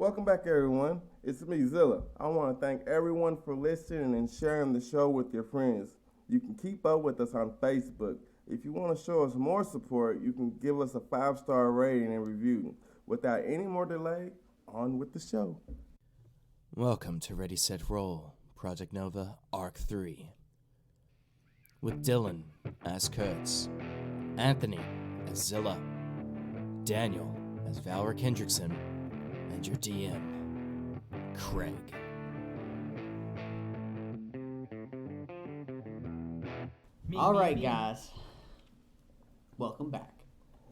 Welcome back, everyone. It's me, Zilla. I want to thank everyone for listening and sharing the show with your friends. You can keep up with us on Facebook. If you want to show us more support, you can give us a 5-star rating and review. Without any more delay, on with the show. Welcome to Ready, Set, Roll, Project Nova, Arc 3. With Dylan as Kurtz, Anthony as Zilla, Daniel as Valor Kendrickson, and your DM, Craig. All right, guys. Welcome back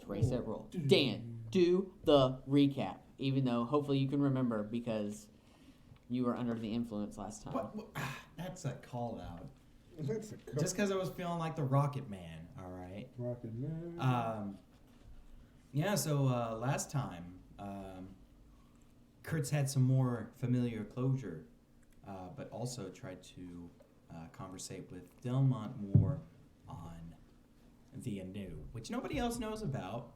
to Ready, Set, Roll. Dan, do the recap, even though hopefully you can remember because you were under the influence last time. That's a call out. Just because I was feeling like the Rocket Man, all right? Rocket Man. So last time, Kurtz had some more familiar closure, but also tried to conversate with Delmont more on the anew, which nobody else knows about.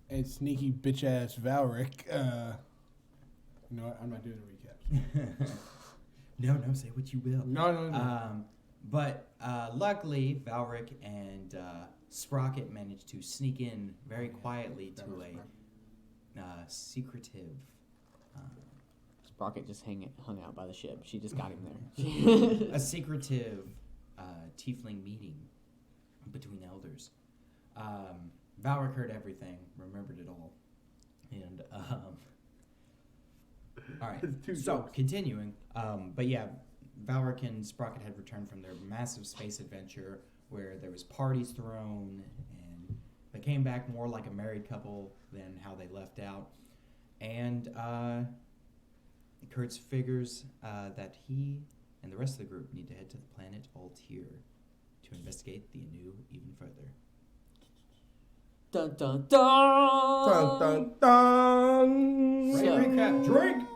And sneaky bitch ass Valric. You know what? I'm not doing the recaps. No, say what you will. No. But luckily, Valric and Sprocket managed to sneak in very quietly to a secretive. Sprocket just hung out by the ship. She just got him there. A secretive tiefling meeting between elders. Valric heard everything, remembered it all, and all right. So continuing, but yeah, Valric and Sprocket had returned from their massive space adventure where there was parties thrown, and they came back more like a married couple than how they left out. And Kurtz figures that he and the rest of the group need to head to the planet Altair to investigate the anew even further. Dun dun dun! Dun dun dun! Recap, drink!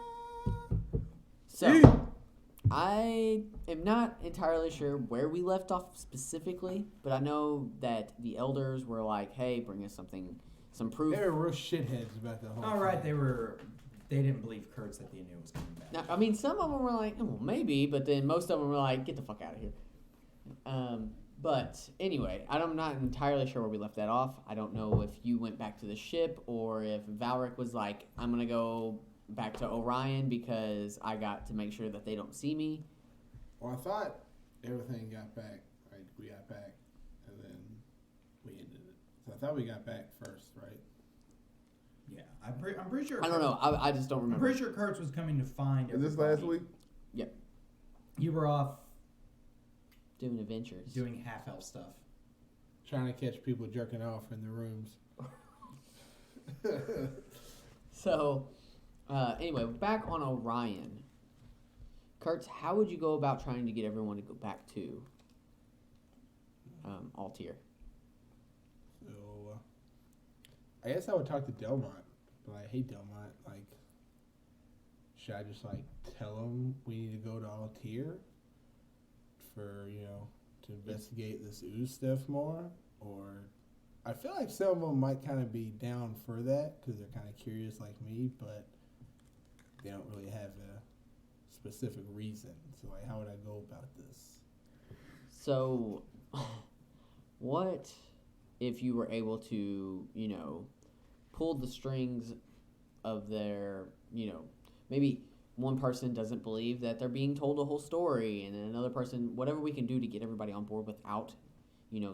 So, I am not entirely sure where we left off specifically, but I know that the elders were like, hey, bring us some proof. They were real shitheads about the whole All right, thing. they didn't believe Kurtz that the anew was coming back. Now, I mean, some of them were like, oh, well, maybe, but then most of them were like, get the fuck out of here. But anyway, I'm not entirely sure where we left that off. I don't know if you went back to the ship or if Valric was like, I'm going to go back to Orion because I got to make sure that they don't see me. Well, I thought everything got back. Right, we got back, and then we ended it. So I thought we got back first, right? Yeah, I'm pretty sure. I don't know. I just don't I'm remember. pretty sure Kurtz was coming to find Is this everybody. last week? Yep. You were off Doing adventures. doing half-elf stuff. Trying to catch people jerking off in the rooms. So, anyway, back on Orion. Kurtz, how would you go about trying to get everyone to go back to Altair? So, I guess I would talk to Delmont, but I hate Delmont. Like, should I just tell him we need to go to Altair for to investigate this ooze stuff more? Or I feel like some of them might kind of be down for that because they're kind of curious like me, but they don't really have a specific reason. So how would I go about this? So, what if you were able to, pull the strings of their, maybe one person doesn't believe that they're being told a whole story, and then another person, whatever we can do to get everybody on board without,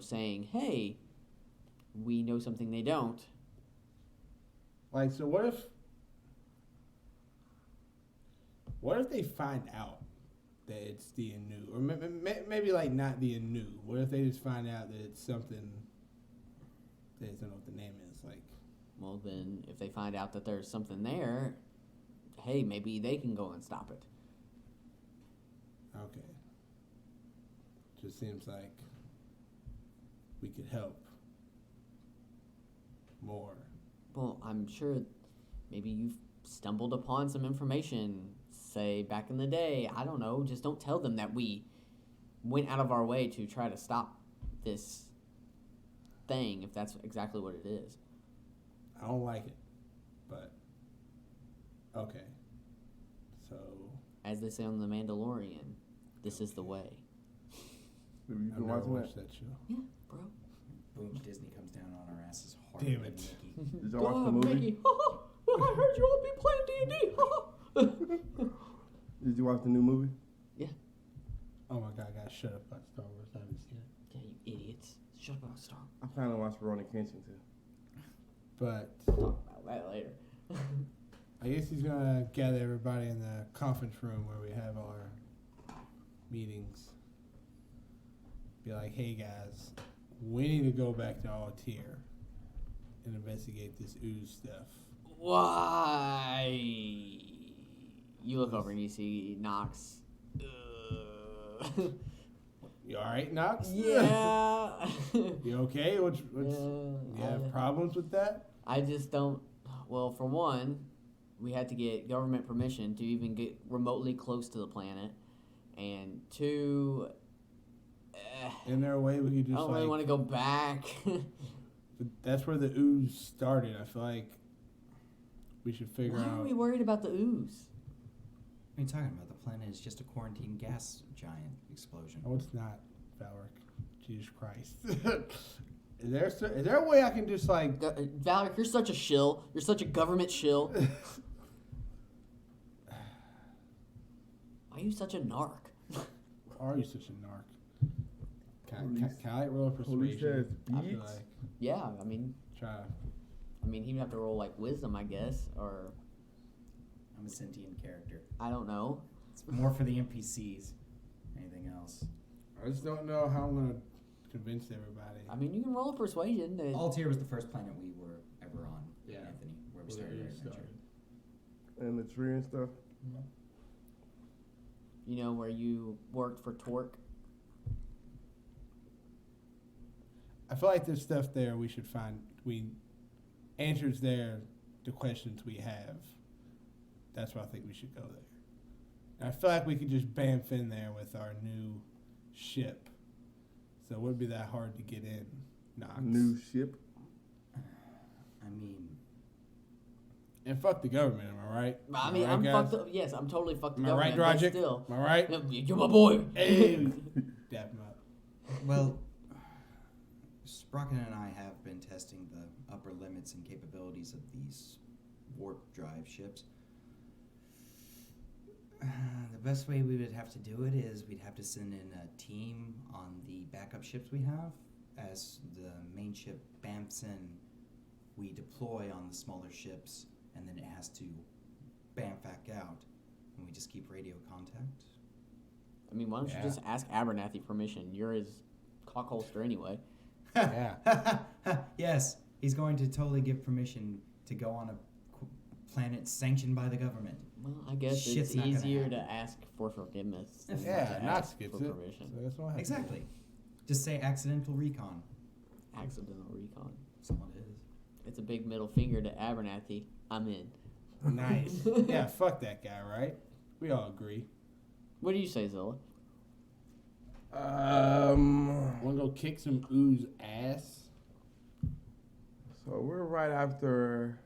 saying, hey, we know something they don't. So what if they find out that it's the anew? Or maybe not the anew. What if they just find out that it's something, they just don't know what the name is? Well, then, if they find out that there's something there, hey, maybe they can go and stop it. Okay. Just seems like we could help more. Well, I'm sure maybe you've stumbled upon some information, say, back in the day. I don't know. Just don't tell them that we went out of our way to try to stop this thing, if that's exactly what it is. I don't like it, but okay. as they say on The Mandalorian, this is the way. Have you I've been never watching watched that? that show. Yeah, bro. Boom, Disney comes down on our asses hard. Damn than it. Mickey. Did y'all watch the movie? Mickey. I heard you all be playing D&D. Did you watch the new movie? Oh my god, I gotta shut up about Star Wars. I haven't seen it. Yeah, you idiots. Shut up, Star. I kind of watched Veronica Kenshin too. But Talk about that later. I guess he's gonna gather everybody in the conference room where we have our meetings. Be like, hey guys, we need to go back to Altair and investigate this ooze stuff. Why? You look over and you see Knox. You alright, Knox? Yeah. You okay? What's you have problems with that? I just don't. Well, for one, we had to get government permission to even get remotely close to the planet, and two, Isn't there a way we could I just don't really want to go back. But that's where the ooze started. I feel like we should figure Why are out. we worried about the ooze? What are you talking about? The planet is just a quarantine gas giant explosion. Oh, it's not, Valric. Jesus Christ. Is there a way I can just like? Valak, you're such a shill. You're such a government shill. Why are you such a narc? Are you such a narc? Can I roll a Police persuasion? says I feel beats. like Yeah, I mean, try. he would have to roll like wisdom, I guess, or I'm a sentient character. I don't know. It's more for the NPCs. Anything else? I just don't know how I'm gonna convince everybody. I mean, you can roll a persuasion. Altair was the first planet we were ever on, Yeah. Anthony, where we Where started it our adventure. started. And the tree and stuff. You know, where you worked for Torque. I feel like there's stuff there we should find. Answers there to questions we have. That's why I think we should go there. And I feel like we could just bamf in there with our new ship. So it wouldn't be that hard to get in. Knox. New ship. I mean, And fuck the government, am I right? I Am mean, right, I'm guys? fucked up. Yes, I'm totally fucked the Am I right, government, but Drogic? still. Am I right? You're my boy. Hey! Dap him up. well, Sprocket and I have been testing the upper limits and capabilities of these warp drive ships. The best way we would have to do it is we'd have to send in a team on the backup ships we have. As the main ship bamps in, we deploy on the smaller ships, and then it has to bamf back out, and we just keep radio contact. I mean, why don't you Yeah. just ask Abernathy permission? You're his cockholster anyway. Yeah. Yes, he's going to totally give permission to go on a planet sanctioned by the government. Well, I guess Shit's it's not gonna easier happen. to ask for forgiveness. than Yeah, to Knox ask gets for it. permission. So that's what happens. Exactly. Just say accidental recon. Accidental recon. That's all it is. It's a big middle finger to Abernathy. I'm in. Nice. Yeah, fuck that guy, right? We all agree. What do you say, Zilla? Wanna go kick some ooze ass? So we're right after.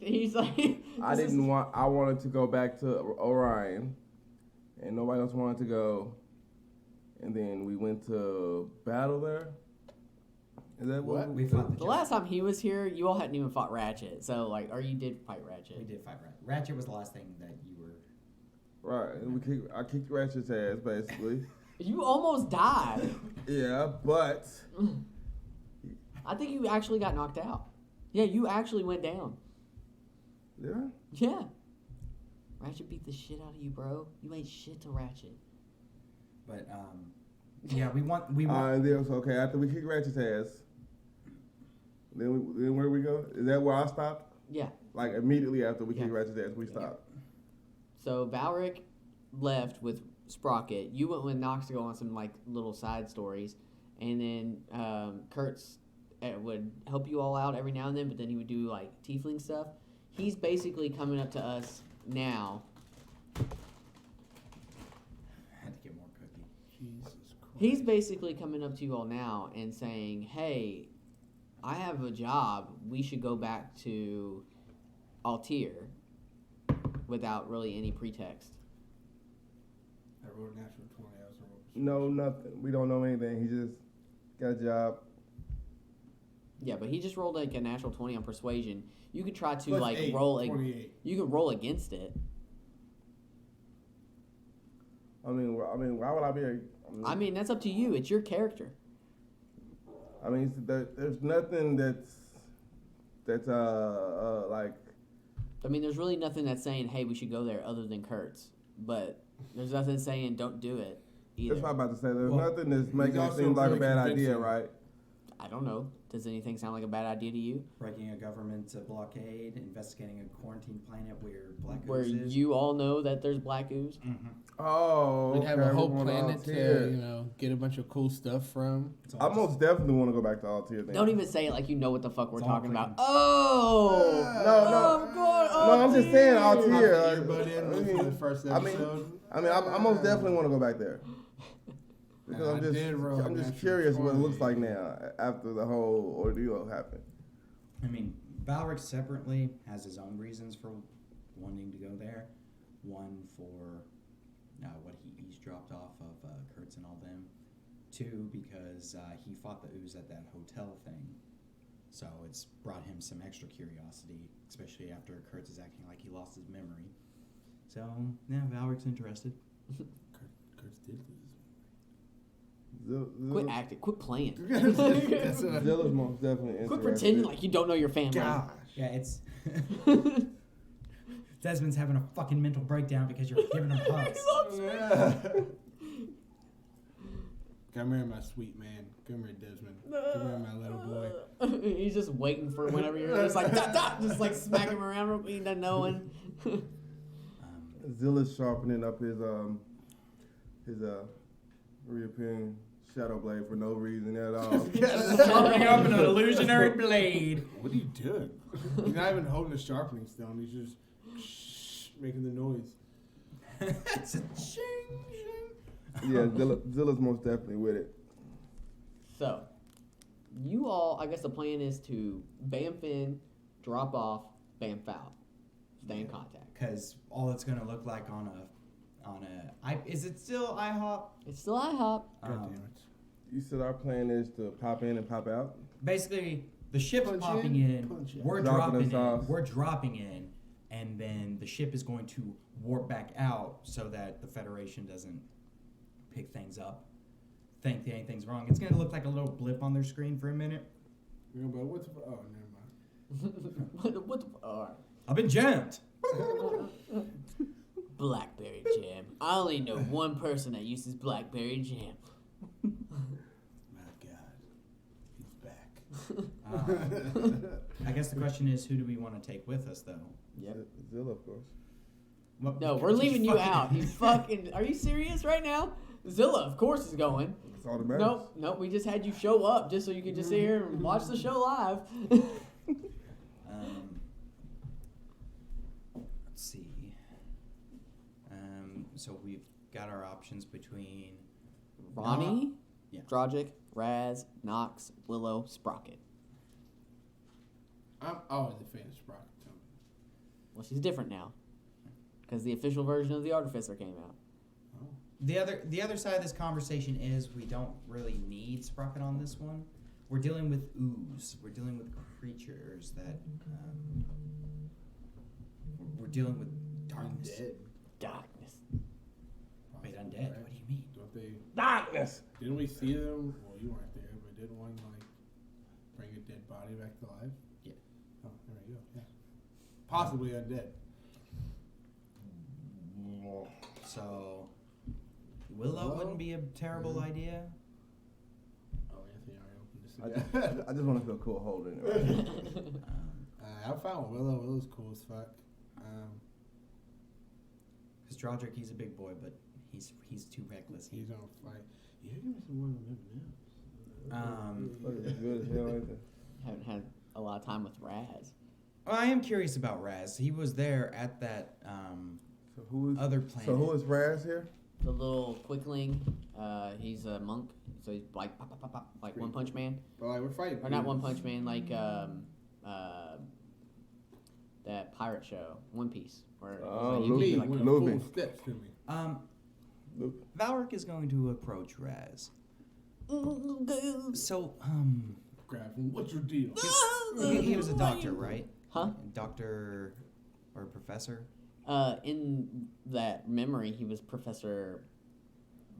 He's like, I wanted to go back to Orion, and nobody else wanted to go. And then we went to battle there. Is that what? We fought The last time he was here, you all hadn't even fought Ratchet. So, like, or you did fight Ratchet. We did fight Ratchet. Ratchet was the last thing that you were. Right. And I kicked Ratchet's ass, basically. You almost died. Yeah, but I think you actually got knocked out. Yeah, you actually went down. yeah. Yeah. Ratchet beat the shit out of you, bro. You ain't shit to Ratchet. But yeah, we want. And then so okay, after we kicked Ratchet's ass, then where we go? Is that where I stopped? Yeah. Like immediately after we Yeah. kicked Ratchet's ass, we stopped. So Valric left with Sprocket. You went with Nox to go on some like little side stories, and then Kurtz would help you all out every now and then. But then he would do like tiefling stuff. He's basically coming up to us now. I had to get more cookie. Jesus Christ. He's basically coming up to you all now and saying, "Hey, I have a job. We should go back to Altair," without really any pretext. I rolled a natural 20. I was a roll. No, nothing. We don't know anything. He just got a job. Yeah, but he just rolled like a natural 20 on persuasion. You could try to Plus like 8, roll. 28. You could roll against it. I mean, why would I be? I mean, that's up to you. It's your character. I mean, there's nothing that's like. I mean, there's really nothing that's saying, "Hey, we should go there," other than Kurtz. But there's nothing saying, "Don't do it." Either. That's what I'm about to say. There's Well, nothing that's making it also seem like a really bad idea, convincing. right? I don't know. Does anything sound like a bad idea to you? Breaking a government blockade, investigating a quarantine planet where black Where ooze is. you all know that there's black ooze. Mm-hmm. Oh, We'd have a okay, whole we're going planet Altair. to, get a bunch of cool stuff from. I most definitely want to go back to Altair. Then. Don't even say it like you know what the fuck we're It's all talking about. clicking. Oh! No. I'm going No, I'm just saying Altair. Earbud in for the first episode. I most definitely want to go back there. Because I did roll I'm just natural curious what it 20. looks like now after the whole ordeal happened. I mean, Valric separately has his own reasons for wanting to go there. One for what he eavesdropped off of Kurtz and all them. Two, because he fought the ooze at that hotel thing. So it's brought him some extra curiosity, especially after Kurtz is acting like he lost his memory. So, yeah, Valric's interested. Kurtz did lose. Quit acting. Quit playing. Zillas most definitely interested. Quit pretending like you don't know your family. Gosh. Yeah, it's... Desmond's having a fucking mental breakdown because you're giving him hugs. Come here, my sweet man. Come here, Desmond. Come here, my little boy. He's just waiting for whenever you're just like, dot, dot, just like smack him around, he doesn't know when. Zilla's sharpening up his reappearing shadow blade for no reason at all. Sharpening up an illusionary blade. What are you doing? He's not even holding a sharpening stone. He's just making the noise. It's a ching. Yeah, Zilla's most definitely with it. So, you all, I guess the plan is to bamf in, drop off, bamf out. Stay in contact. Because all it's gonna look like on a is it still Ihop? It's still IHOP. God damn it. You said our plan is to pop in and pop out? Basically, the ship's Punch popping in, in, punch out. we're Dropping dropping us in, off. we're dropping in, and then the ship is going to warp back out so that the Federation doesn't pick things up, think that anything's wrong. It's gonna look like a little blip on their screen for a minute. You know, but what's the... Oh, never mind. what the, all right. I've been jammed. Blackberry jam. I only know one person that uses blackberry jam. My God. He's back. I guess the question is, who do we want to take with us, though? Yep. Zilla, of course. Well, No, we're leaving you out. You fucking. Are you serious right now? Zilla, of course, is going. That's all that matters. Nope. We just had you show up just so you could just sit here and watch the show live. Let's see. So we've got our options between Ronnie, Yeah. Drogic, Raz, Knox, Willow, Sprocket. I'm always a fan of Sprocket. Tell me. Well, she's different now because the official version of the Artificer came out. Oh. The other side of this conversation is we don't really need Sprocket on this one. We're dealing with ooze. We're dealing with creatures that we're dealing with darkness. Undead. Darkness. Wait, undead? What do you mean? Don't they... Darkness! Didn't we see them? Well, you weren't there, but didn't one, bring a dead body back to life? Yeah. Oh, there we go, yeah. Possibly undead. So Willow wouldn't be a terrible idea. Oh, Anthony already opened this again. I just want to feel cool holding it. Right? I found Willow. Willow's cool as fuck. Because Drodrick, he's a big boy, but he's too reckless. He's gonna fight. Yeah, give me some more than M&M's. Look, it's good as hell right there. Haven't had a lot of time with Raz. I am curious about Raz. He was there at that So who is other planet. So who is Raz here? The little quickling, he's a monk, so he's like pop, pop, pop, pop, like One Punch Man, But we're fighting. or not One Punch Man, like that pirate show, One Piece, where Oh, like, you Luffy. can, like, Went Luffy. full steps to me. Valric is going to approach Raz. So, Grab him. What's your deal? he was a doctor, right? Huh? Doctor or professor? In that memory, he was Professor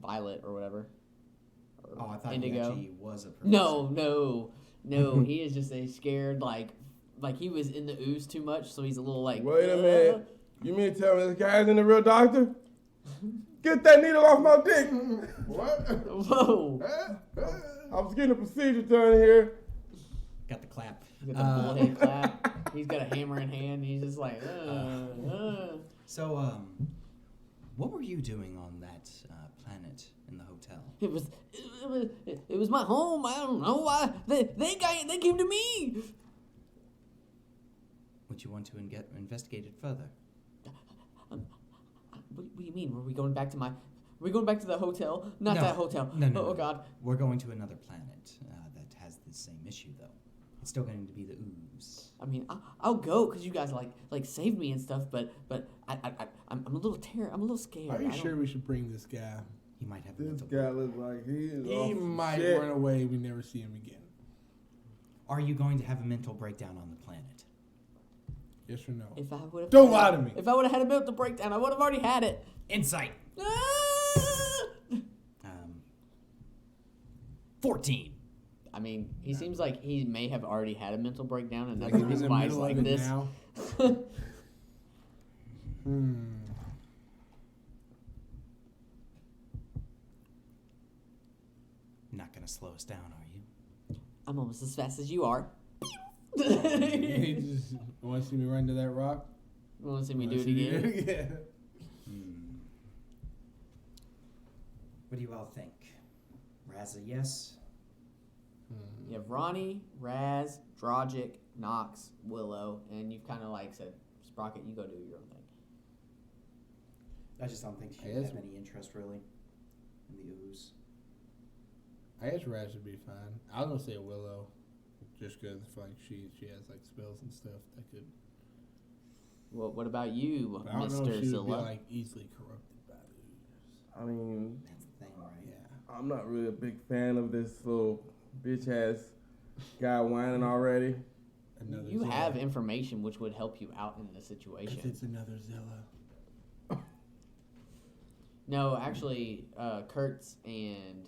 Violet or whatever. Or Oh, I thought Indigo. he actually was a professor. No. He is just a scared, like he was in the ooze too much, so he's a little like. Wait a minute. You mean to tell me this guy's in the real doctor? Get that needle off my dick. What? Whoa. I was getting a procedure done here. Got the clap. He's got the bullhead clap. He's got a hammer in hand. He's just like. So, what were you doing on that planet in the hotel? It was my home. I don't know why they came to me. Would you want to investigate it further? What do you mean? Were we going back to the hotel? Not No. that hotel. No. Oh God. We're going to another planet that has the same issue, though. It's still going to be the ooze. I mean, I'll go because you guys like saved me and stuff. But I'm a little I'm a little scared. Are you sure we should bring this guy? He might have a This mental guy looks like he is He off some might shit. run away. We never see him again. Are you going to have a mental breakdown on the planet? Yes or no? If I would have Don't lie to me. If I would have had a mental breakdown, I would have already had it. Insight. Ah! 14. I mean, he seems like he may have already had a mental breakdown, and that's Like the he's reason in the why he's middle like of it this. now. Not going to slow us down, are you? I'm almost as fast as you are. You just want to see me run to that rock? You want to see me do Wanna it see again? again? What do you all think? Raz a yes? You have Ronnie, Raz, Drogic, Nox, Willow, and you've kind of like said, Sprocket, you go do your own thing. I just don't think she I would guess- have any interest, really, in the ooze. I guess Raz would be fine. I was gonna say Willow, just because like she has like spells and stuff that could. Well, what about you, But I don't know Mr. if she would be Zilla? like easily corrupted by the ooze. I mean, That's the thing, right? Yeah. I'm not really a big fan of this little bitch ass guy whining already. Another You Zilla. have information which would help you out in the 'Cause situation. it's another Zilla. No, actually, Kurtz and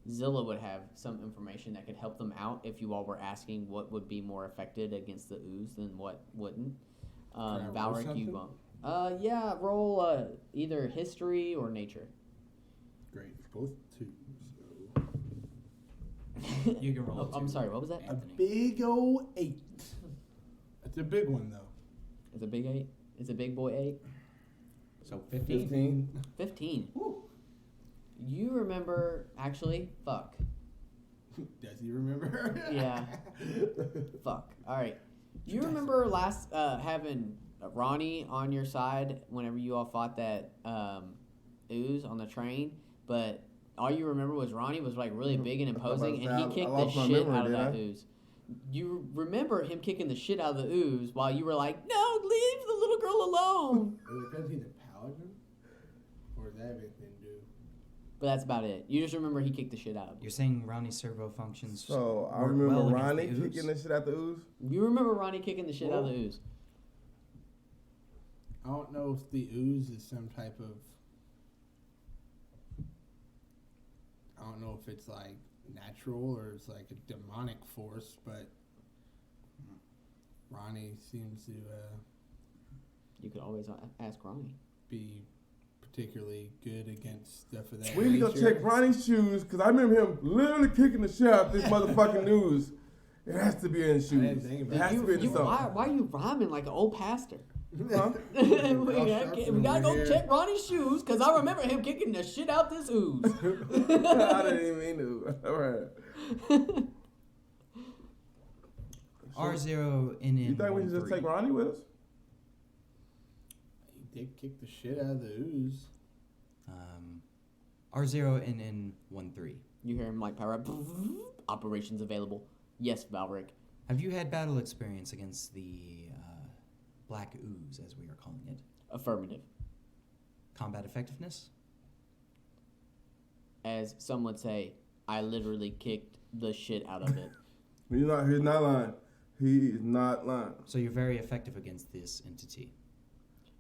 Zilla would have some information that could help them out if you all were asking what would be more affected against the ooze than what wouldn't. I roll Valric, you something? won't. Yeah, roll either history or nature. Great, both two. You can roll Oh, I'm two. sorry, what was that? A Anthony. big old 8. That's a big one though. It's a big 8? It's a big boy 8? So 15. 15. 15. You remember, actually, fuck. Does he remember? Yeah. Fuck. Alright. You remember last having Ronnie on your side whenever you all fought that ooze on the train, but all you remember was Ronnie was like really big and I thought imposing, about and he that. I kicked the lost my shit memory, out of that didn't I? ooze. You remember him kicking the shit out of the ooze while you were like, "No, leave the little girl alone." Is it because he's a paladin? Or does that have anything to do? But that's about it. You just remember he kicked the shit out of him. You're saying Ronnie's servo functions. So I work remember well against Ronnie the ooze? kicking the shit out the ooze. You remember Ronnie kicking the shit out of the ooze. I don't know if the ooze is some type of. I don't know if it's like natural or it's like a demonic force, but Ronnie seems to You could always ask Ronnie. be particularly good against stuff of that We need to go nature. check Ronnie's shoes because I remember him literally kicking the shit out of this motherfucking news. It has to be in his I didn't shoes. think It about has to be in something. Why are you rhyming like an old pastor? Huh? we gotta go check Ronnie's shoes because I remember him kicking the shit out this ooze. I didn't even mean to. All right. R0NN. You think we should just take Ronnie with us? He did kick the shit out of the ooze. R0NN13. You hear him like power up. Operations available. Yes, Valric. Have you had battle experience against the Black Ooze, as we are calling it? Affirmative. Combat effectiveness? as some would say, I literally kicked the shit out of it. He's not lying. He is not lying. So you're very effective against this entity.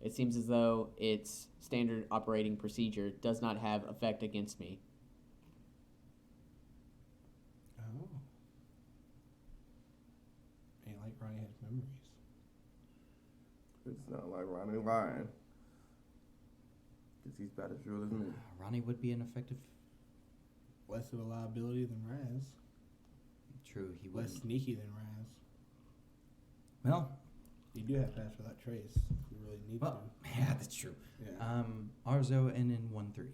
It seems as though its standard operating procedure does not have effect against me. Oh. Ain't like Ronnie has memories. It's not like Ronnie lying. Because he's about as real as me. Ronnie would be an effective. Less of a liability than Raz. True, he Less would. sneaky than Raz. Well, You do have pass without trace. If you really need well, yeah, that's true. to. Yeah. Arzo NN13.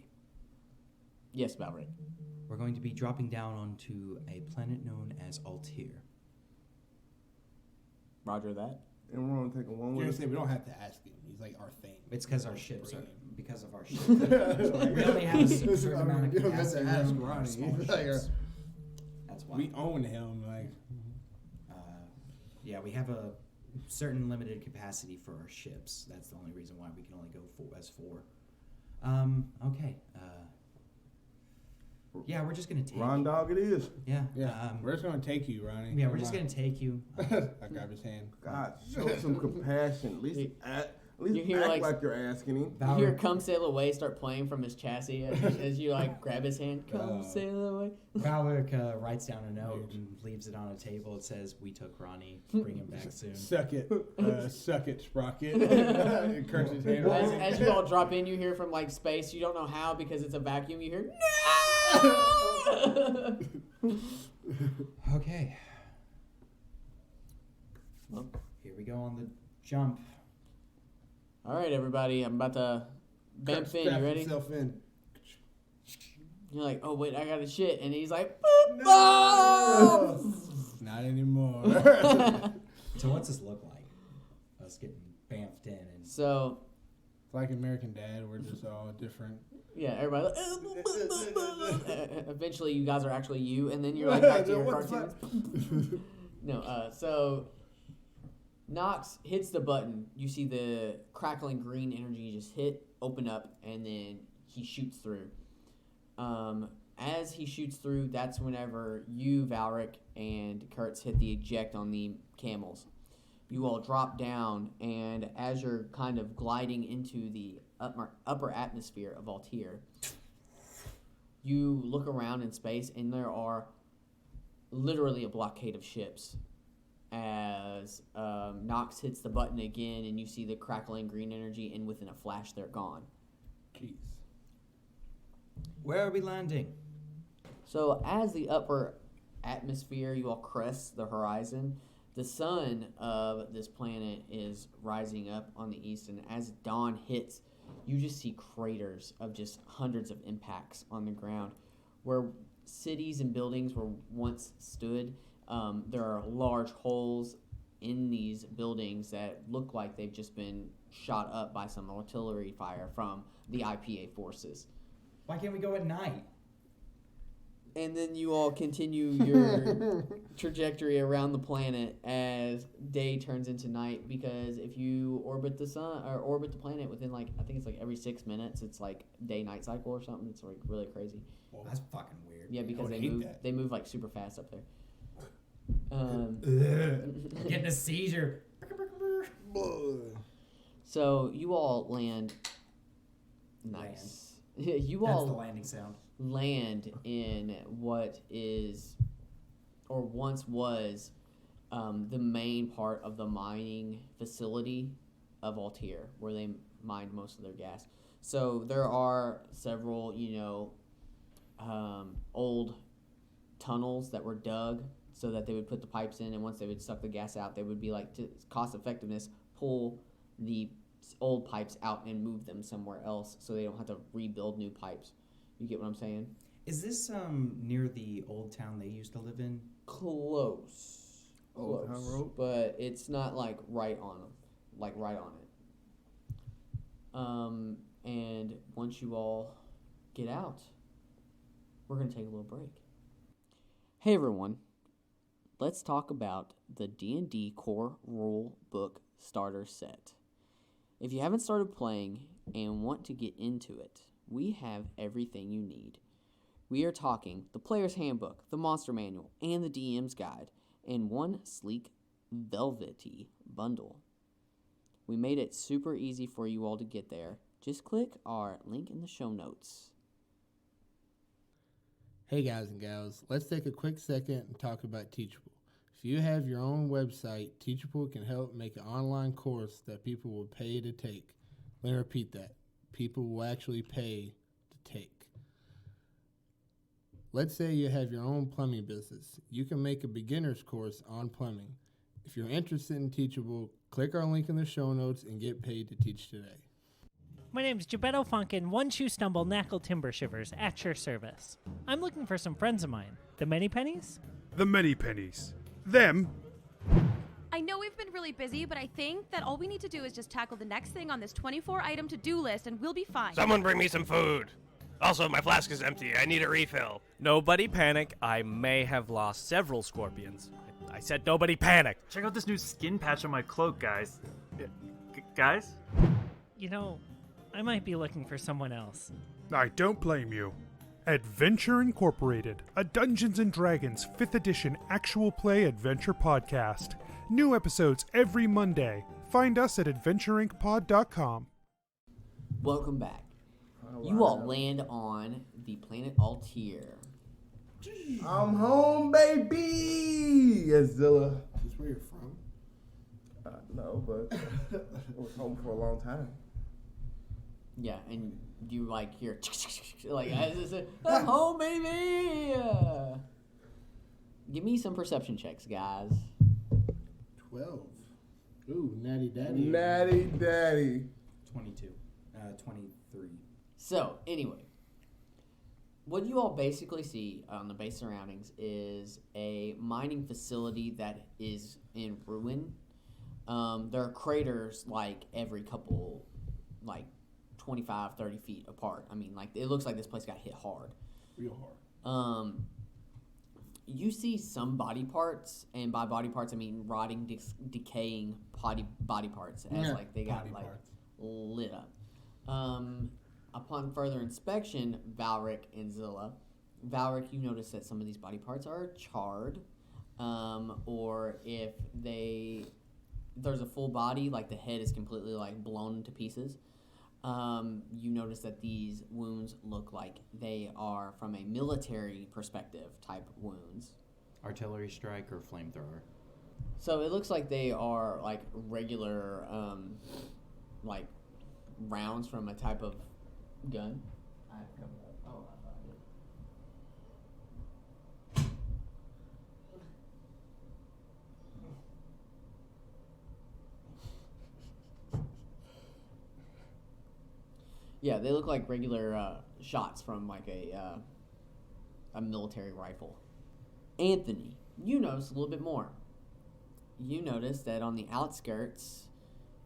Yes, Valric. We're going to be dropping down onto a planet known as Altair. Roger that. And we're only taking one You with us. understand? We don't have to ask him. He's like our thing. It's because our ships are Bring him. because of our ships. We only have a certain amount of You don't have to capacity. ask for our Ronnie. small He's like, ships. That's why. We own him. Like, Yeah, we have a certain limited capacity for our ships. That's the only reason why we can only go as four. Okay. Yeah, we're just gonna take. Ron Dog it is. Yeah. yeah. We're just gonna take you, Ronnie. Yeah, Come we're just on. gonna take you. I grab his hand. God, show some compassion. At least You hear, act like- like you're asking him. You hear Come Sail Away start playing from his chassis as you like grab his hand. Come sail away. Valric writes down a note and leaves it on a table. It says, "We took Ronnie. Bring him back soon." Suck it, Sprocket. Curse his hand. As you all drop in, you hear from like space. You don't know how because it's a vacuum. You hear no. Okay. Well. Here we go on the jump. All right, everybody. I'm about to bamf in. You ready? Himself in. You're like, oh wait, I got a shit, and he's like, boop, No! boop. Not anymore. So what's this look like? Us getting bamfed in and So It's like American Dad. We're just all different. yeah, everybody. Like, boop, boop, boop, boop. Eventually, you guys are actually you, and then you're like back to your What the cartoons. No, so Nox hits the button. You see the crackling green energy just open up, and then he shoots through. As he shoots through, that's whenever you, Valric, and Kurtz hit the eject on the camels. You all drop down, and as you're kind of gliding into the upper atmosphere of Altair, you look around in space, and there are literally a blockade of ships. As Nox hits the button again, and you see the crackling green energy, and within a flash, they're gone. Jeez. where are we landing? So as the upper atmosphere, you all crest the horizon, the sun of this planet is rising up on the east, and as dawn hits, you just see craters of just hundreds of impacts on the ground. Where cities and buildings were once stood, there are large holes in these buildings that look like they've just been shot up by some artillery fire from the IPA forces. Why can't we go at night? And then you all continue your trajectory around the planet as day turns into night, because if you orbit the sun or orbit the planet within I think it's every 6 minutes, it's like day-night cycle or something. It's really crazy. Well, that's fucking weird. Yeah, because would hate that. they move super fast up there. Getting a seizure. So you all land. Nice. You That's all the landing sound. land in what is, or once was, the main part of the mining facility of Altair, where they mined most of their gas. So there are several, old tunnels that were dug so that they would put the pipes in, and once they would suck the gas out, they would be to cost effectiveness, pull the old pipes out and move them somewhere else so they don't have to rebuild new pipes. You get what I'm saying? Is this near the old town they used to live in? Close. Old Town Road? But it's not right on them. Right on it. And once you all get out, we're going to take a little break. Hey everyone. Let's talk about the D&D Core Rule Book Starter Set. If you haven't started playing and want to get into it, we have everything you need. We are talking the Player's Handbook, the Monster Manual, and the DM's Guide in one sleek, velvety bundle. We made it super easy for you all to get there. Just click our link in the show notes. Hey guys and gals, let's take a quick second and talk about Teachable. If you have your own website, Teachable can help make an online course that people will pay to take. Let me repeat that. People will actually pay to take. Let's say you have your own plumbing business. You can make a beginner's course on plumbing. If you're interested in Teachable, click our link in the show notes and get paid to teach today. My name's Gebetto Funkin, One Shoe Stumble, Knackle Timber Shivers, at your service. I'm looking for some friends of mine. The Many Pennies? The Many Pennies. Them. I know we've been really busy, but I think that all we need to do is just tackle the next thing on this 24-item to-do list, and we'll be fine. Someone bring me some food. Also, my flask is empty. I need a refill. Nobody panic. I may have lost several scorpions. I said nobody panic. Check out this new skin patch on my cloak, guys. Guys? You know, I might be looking for someone else. I don't blame you. Adventure Incorporated, a Dungeons & Dragons 5th edition actual play adventure podcast. New episodes every Monday. Find us at adventureincpod.com. Welcome back. You all land on the planet Altair. I'm home, baby! Yes, Zilla. Is this where you're from? No, but I was home for a long time. Yeah, and you like hear like I'm home, baby. Give me some perception checks, guys. 12. Ooh, natty daddy. Natty daddy. 22. 23. So, anyway, what you all basically see on the base surroundings is a mining facility that is in ruin. There are craters like every couple, like 25, 30 feet apart. I mean, like it looks like this place got hit hard. Real hard. You see some body parts, and by body parts I mean rotting, decaying body parts, as like they got like lit up. Upon further inspection, Valric and Zilla, Valric, you notice that some of these body parts are charred, or if there's a full body, like the head is completely like blown to pieces. You notice that these wounds look like they are from a military perspective type wounds. Artillery strike or flamethrower? So it looks like they are like regular, like rounds from a type of gun. I have to cover that. Oh, I thought I did. Yeah, they look like regular shots from like a military rifle. Anthony, you notice a little bit more. You notice that on the outskirts,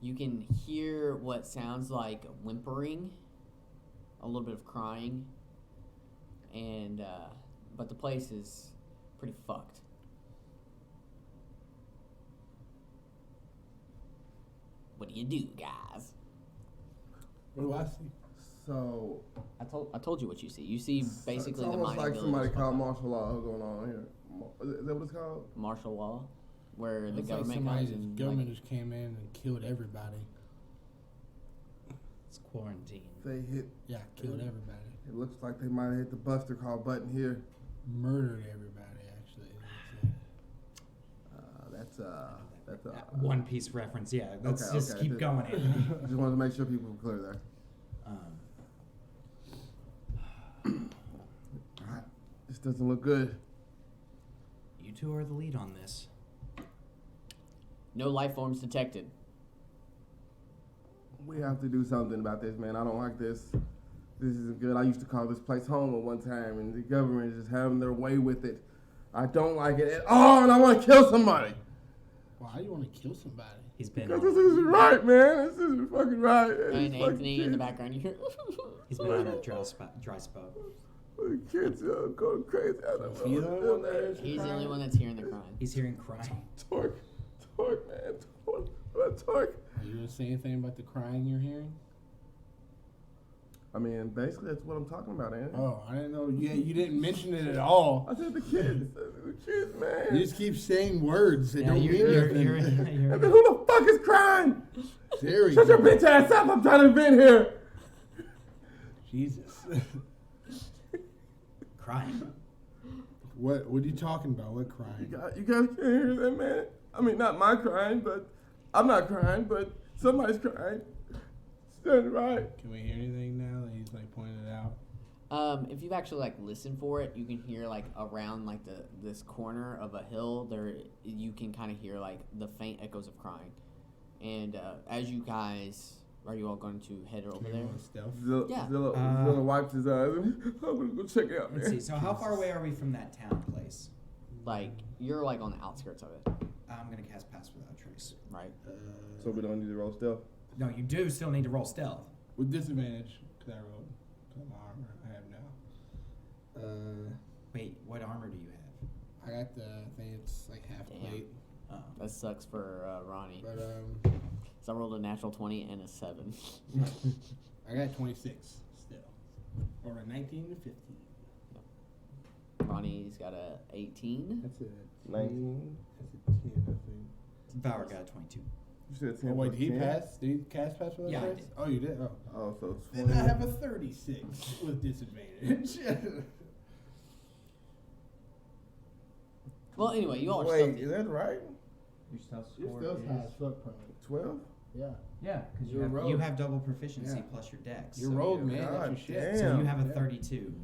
you can hear what sounds like whimpering, a little bit of crying, and but the place is pretty fucked. What do you do, guys? What do I see? So I told you what you see. You see basically it's the almost mining like village somebody is called fucked up. martial law going on here. Is that what it's called? Martial law, where the Looks government like somebody comes and government like, just came in and killed everybody. It's quarantine. They hit. Yeah, killed everybody. It looks like they might have hit the Buster Call button here. Murdered everybody, actually. That's One Piece reference, yeah. Let's Okay, just okay. keep going, Anthony. Just wanted to make sure people were clear there. Alright, this doesn't look good. You two are the lead on this. no life forms detected. We have to do something about this, man. I don't like this. This isn't good. I used to call this place home at one time, and the government is just having their way with it. I don't like it at all, and I want to kill somebody. Why do you want to kill somebody? He's been Because this isn't right, man. This isn't fucking right. And These Anthony fucking in the kids- background, you hear. He's been on a dry spell. The kids are going crazy. I don't know. He's the only one that is He's the crying? only one that's hearing the crying. He's hearing crying. Torque, man. Torque. Are you going to say anything about the crying you're hearing? I mean, basically, that's what I'm talking about, ain't it? Oh, I didn't know. Yeah, you didn't mention it at all. I said the kids. The kids, man. You just keep saying words that don't mean nothing. And then who the fuck is crying? There we Shut go. your bitch ass up. I'm trying to vent here. Jesus. Crying. What are you talking about? What crying? You guys can't hear that, man. I mean, not my crying, but I'm not crying, but somebody's crying. Stand right. Can we hear anything now that he's like pointing it out? If you actually like listen for it, you can hear like around like this corner of a hill there. You can kind of hear like the faint echoes of crying, and as you guys, are you all going to head over there? Yeah. Zilla wipes his eyes. I'm gonna go check it out, man. Let's see. So how far away are we from that town place? Like you're like on the outskirts of it. I'm gonna cast Pass Without Trace. Right. So we don't need to roll stealth. No, you do still need to roll stealth. With disadvantage, because I rolled my armor I have now. Wait, what armor do you have? I got I think it's like half plate. Oh, that sucks for Ronnie. But So I rolled a natural 20 and a 7. I got 26 still. Or a 19 to 15. Ronnie's got a 18. That's it. 19. That's a 10, I think. Valor got a 22. You said 10. Oh, wait, did he 10? pass? Did he cast pass without Yeah, I trace? did. Oh, you did? Oh. Oh, so it's Then I have a 36 with disadvantage. Well, anyway, you all are Wait, still. is that right? Your stealth high as fuck, probably. 12? Yeah. Yeah, because You're a rogue. you have double proficiency Yeah. plus your dex. You're so rogue, you're- man. God That's your shit. damn. So you have a Yeah. 32.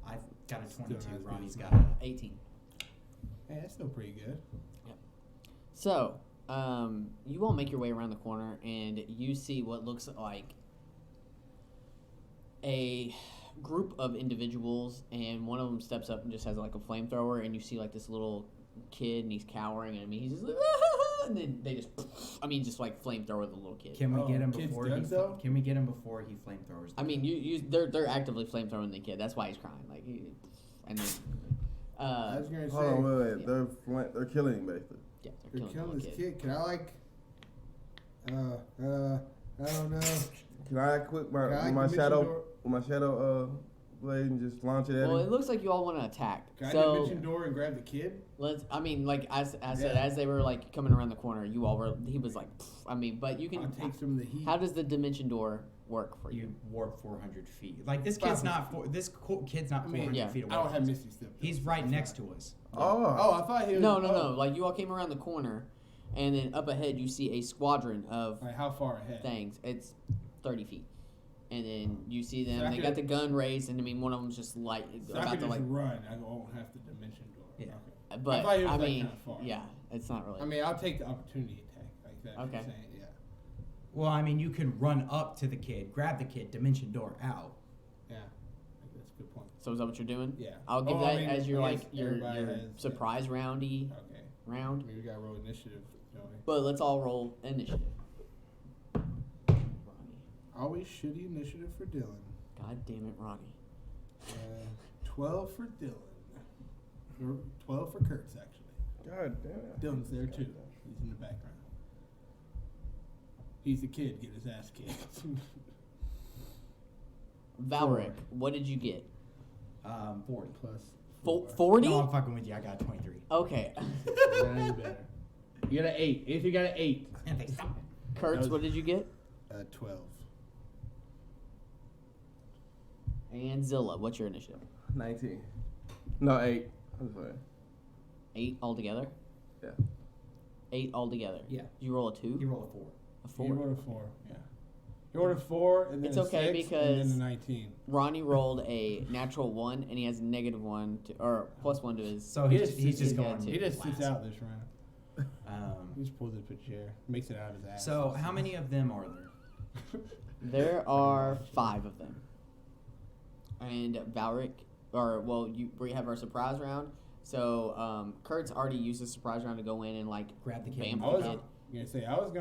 I've got a 22. Still not Ronnie's as got good. a 18. Hey, that's still pretty good. So, you all make your way around the corner, and you see what looks like a group of individuals, and one of them steps up and just has like a flamethrower, and you see like this little kid, and he's cowering, and I mean he's just like, and then they just like flamethrower the little kid. Can we get him kid's before done, he? though? Can we get him before he flamethrowers? I mean, they're actively flamethrowing the kid. That's why he's crying. Like, and then, I was gonna say, Hold on, wait. Yeah. They're killing him, basically. yeah, they're they're killing killing this the kid. kid. Can I like, I don't know. Can I equip Can I my dimension shadow door? with my shadow blade and just launch it at Well, him? it looks like you all want to attack. Can I So dimension door and grab the kid? I mean, like as I said, Yeah. as they were like coming around the corner, you all were. He was like, I mean, but you I'll can. take some of the heat. How does the dimension door work for you? You warp 400 feet. Like this kid's not. Kid's not 400 yeah. feet away. I don't have from us. Misty Step. He's right next to us. Oh, I thought he was. No. Like you all came around the corner, and then up ahead you see a squadron of Like how far ahead? things. It's 30 feet. And then you see them. So I they could- got the gun raised, and I mean, one of them's just like So I about could to just like. run. I won't have the dimension door. Yeah. Okay. But thought he was, I like, mean, kinda far. yeah, it's not really. I mean, I'll take the opportunity attack like that. Okay. I'm saying, yeah. Well, I mean, you can run up to the kid, grab the kid, dimension door out. Yeah. That's a good point. so is that what you're doing? Yeah. I'll give Oh, that I mean, as your I like guess your everybody has, surprise roundy Okay. round. I mean, we got to roll initiative, don't we? But let's all roll initiative. Ronnie. Always shitty initiative for Dylan. God damn it, Ronnie. 12 for Dylan. Or 12 for Kurtz, actually. God damn it. Dylan's there too. He's in the background. He's the kid, get his ass kicked. Valric, what did you get? 40. Plus 40? No, I'm fucking with you. I got 23. Okay. Now you better. You got an 8. If you got an 8. And they stop. Kurtz, what did you get? 12. And Zilla, what's your initiative? 19. No, 8. I'm sorry. 8 altogether? Yeah. 8 altogether. Yeah. You roll a 2? You roll a 4. A 4. You rolled a 4, yeah. You rolled a 4, and then It's a okay 6, because- and then a 19. Ronnie rolled a natural 1, and he has -1 to, or +1 to his. So he's just he's going. got He just sits last. out this round. He just pulls up a chair, makes it out of his ass. So how many of them are there? There are 5 of them. And Valric, we have our surprise round. So Kurt's already used the surprise round to go in and like Grab the kid. bam I the was kid. gonna say I wasn't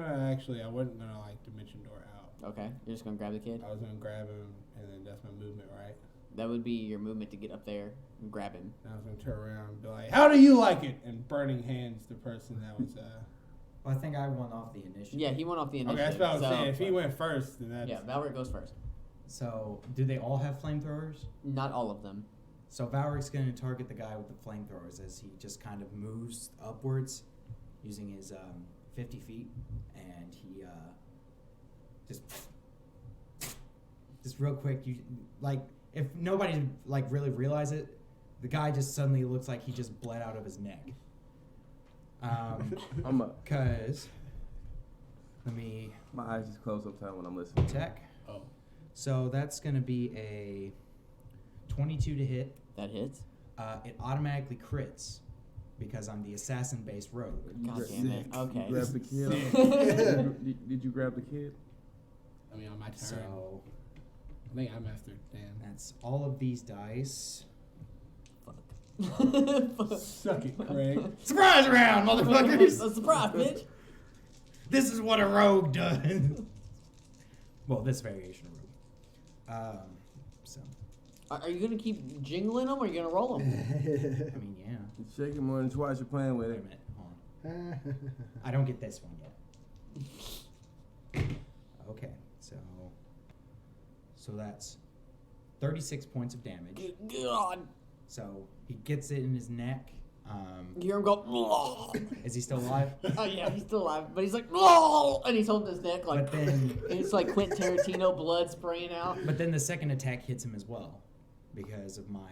gonna like dimension door out. Okay, you're just gonna grab the kid. I was gonna grab him, and then that's my movement, right? That would be your movement to get up there and grab him. And I was gonna turn around and be like, "How do you like it?" And burning hands the person that was. Well, I think I won off the initiative. Yeah, he went off the initiative. Okay, that's what I was so, saying. If he went first, then that's. Yeah, Valric goes first. So, do they all have flamethrowers? Not all of them. So Valric's going to target the guy with the flamethrowers as he just kind of moves upwards using his 50 feet, and he just real quick. You like if nobody like really realize it, the guy just suddenly looks like he just bled out of his neck. I'm up. Cause let me My eyes just close sometimes when I'm listening. check. Oh. So that's going to be a 22 to hit. That hits. It automatically crits because I'm the assassin-based rogue. God damn it. Okay. Grab the kid. Did you grab the kid? I mean, on my turn. So I think I'm after Dan. that's all of these dice. Suck it, Craig. Surprise round, motherfuckers! A surprise, bitch. This is what a rogue does. Well, this variation of rogue. So Are you gonna keep jingling them, or are you gonna roll them? I mean, yeah. You shake it more than twice. You're playing with Wait a it. minute, hold on. I don't get this one yet. Okay, so that's 36 points of damage. Good God. So he gets it in his neck. You hear him go. Is he still alive? Oh yeah, he's still alive, but he's like, and he's holding his neck like. But then, It's like Quentin Tarantino blood spraying out. but then the second attack hits him as well, because of my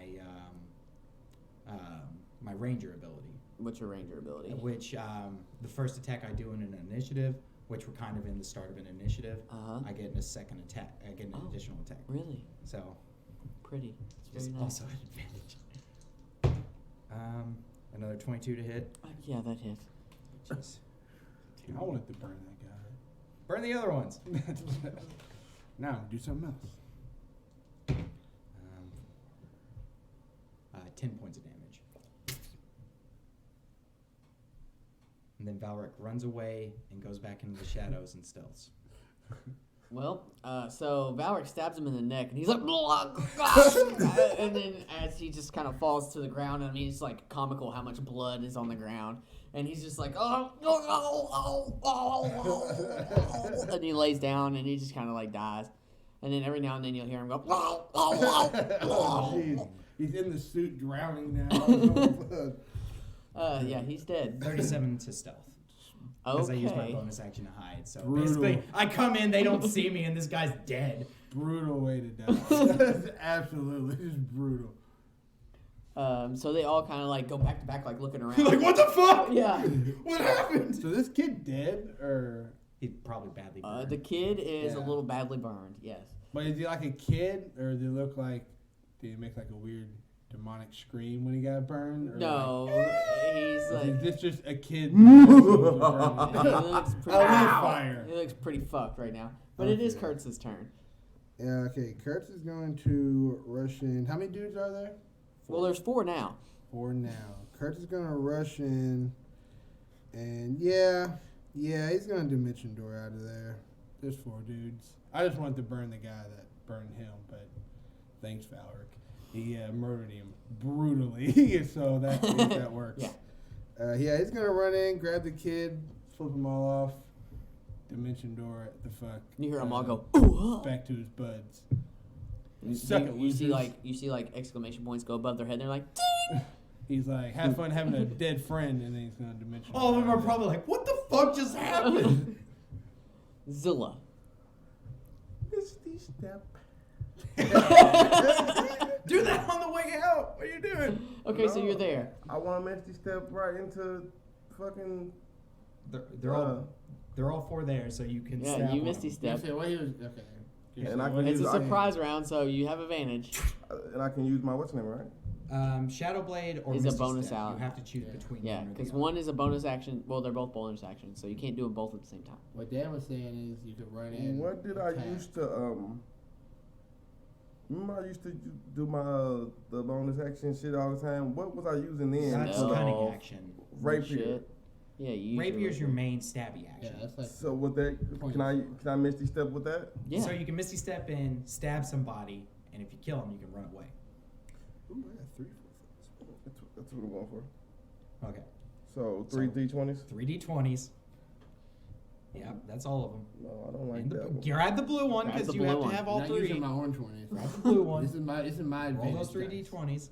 my ranger ability. What's your ranger ability? Which the first attack I do in an initiative, which we're kind of in the start of an initiative, I get a second attack. I get an additional attack. Really? So Pretty. it's Very nice. also an advantage. Another 22 to hit. Yeah, that hit. Which is I wanted to burn that guy. burn the other ones. Now, do something else. 10 points of damage. And then Valric runs away and goes back into the shadows and stealths. Well, so Valric stabs him in the neck, and he's like, and then as he just kind of falls to the ground, I mean, it's like comical how much blood is on the ground, and he's just like, and he lays down, and he just kind of like dies, and then every now and then you'll hear him go, Jeez. He's in the suit drowning now. yeah, he's dead. 37 to stealth. Because I use my bonus action to hide. So Brutal. basically, I come in, they don't see me, and this guy's dead. Brutal way to die. Absolutely, just brutal. So they all kind of like go back to back, like looking around. Like, what the fuck? Yeah. What happened? So this kid dead, or He's probably badly burned. The kid is a Yeah. little badly burned. Yes. but is he like a kid, or does it look like? Did he make like a weird demonic scream when he got burned? Or No, he's Like, like. is this just a kid? He looks pretty, fire. He looks pretty fucked right now. But it is Kurtz's turn. Yeah. Okay. Kurtz is going to rush in. How many dudes are there? Well, there's 4 now. 4 now. Kurtz is gonna rush in, and yeah, he's gonna dimension door out of there. There's 4 dudes. I just wanted to burn the guy that burned him, but thanks, Valric. He murdered him brutally, so that works. Yeah. He's gonna run in, grab the kid, flip them all off, dimension door. The fuck. You hear them all go, ooh, back to his buds. You see like exclamation points go above their head. They're like, ding! He's like, have fun having a dead friend, and then he's gonna dimension. All of them door. are probably like, what the fuck just happened? Zilla. Misty step. Do that on the way out. What are you doing? Okay, so you're there. I want to Misty step right into fucking. They're all 4 there, so you can. Yeah, stab you one. misty step. Okay. And I can It's use a surprise round, so you have advantage. and I can use my what's name, right? Shadow Blade or Is a Misty bonus Step. out. You have to choose between Yeah, one or the because other. one is a bonus action. Well, they're both bonus actions, so you can't do them both at the same time. What Dan was saying is you could run in. What did I attack. used to Remember I used to do my the bonus action shit all the time. What was I using then? That's No. cunning action. Rapier. Shit. Yeah, you. Rapier's your main stabby Yeah, action. that's like. So with that, can I Misty step with that? Yeah. So you can Misty Step in, stab somebody, and if you kill them, you can run away. Ooh, I got 3 That's what I'm going for. Okay. So 3 D20s. 3d20s. Yep, that's all of them. No, I don't like that one. Grab the blue one Grab because the you blue have one. to have I'm all not three. using my orange one. Grab the blue one. This is my Roll advantage. those three dice. d20s.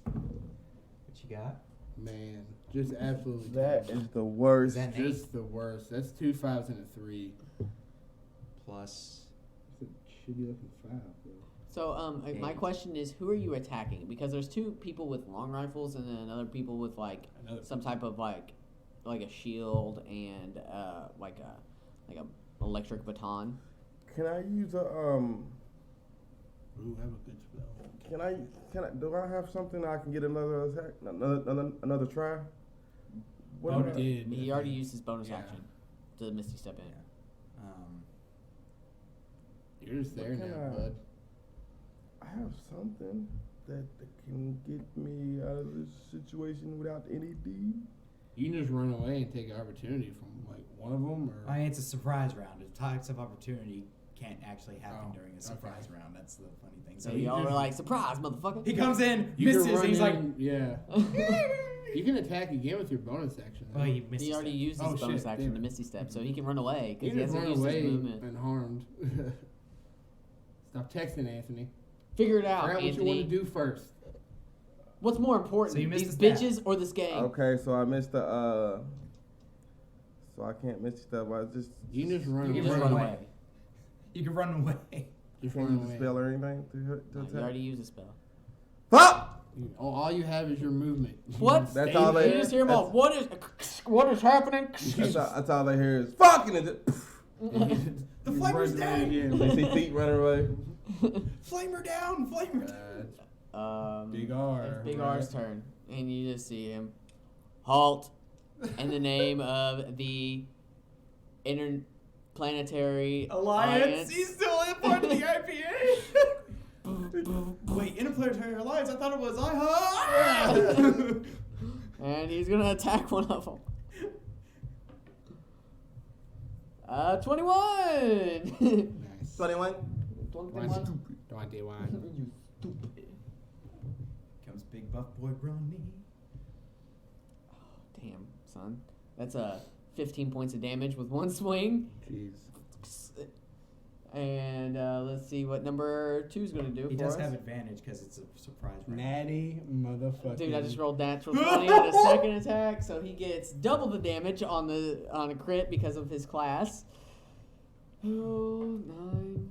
What you got? Man, just absolutely. That terrible. is the worst. Is that an 8? Just the worst. That's 2 5s and a 3. Plus. It's a shitty looking 5, bro. So, my 8. question is, who are you attacking? Because there's 2 people with long rifles and then another people with like some type of like a shield and like a electric baton. Can I use a Ooh, have a good spell. do I have something I can get another attack, another try? What Oh, do I- did. He already used his bonus Yeah. action to Misty Step in. You're just there What now, can I- bud. I have something that can get me out of this situation without any deed. You can just run away and take an opportunity from like one of them, or I mean, it's a surprise round. Attacks of opportunity can't actually happen Oh, during a surprise round. That's the funny thing. So So he, y'all were like, surprise, motherfucker. he comes in, you can misses, run and he's like, in, yeah. You can attack again with your bonus action. well, he missed. He already used Oh, his bonus shit, action damn to it. Misty Step, so he can run away You because he can just hasn't run used away his movement. unharmed. Stop texting, Anthony. Figure it out, Figure out what you want Anthony. to do first. What's more important, So you missed these the stat. bitches or this game? Okay, so I missed the so I can't miss stuff. I just You can just run You away. can just run away. You can run away. Just can't run use a away. spell or anything to No, you attack. already used a spell. Fuck! Oh, all you have is your movement. What? That's Stay all they- You just hear him all, what is happening? That's all they hear is fucking it. The flamer's down. They see feet running away. Flamer down. Flamer down. Big R. It's Big right? R's turn, and you just see him halt in the name of the Interplanetary Alliance. He's still in part of the IPA. Wait, Interplanetary Alliance? I thought it was Ihop. And he's gonna attack one of them. 21. Nice. 21. 21. 21. You stupid. Comes Big Buff Boy Ronnie. Damn, son. That's 15 points of damage with one swing. Jeez. And let's see what number 2's gonna do He for does us. have advantage because it's a surprise round. Natty motherfucker. Dude, I just rolled natural 20 on a second attack, so he gets double the damage on a crit because of his class. Oh, 9.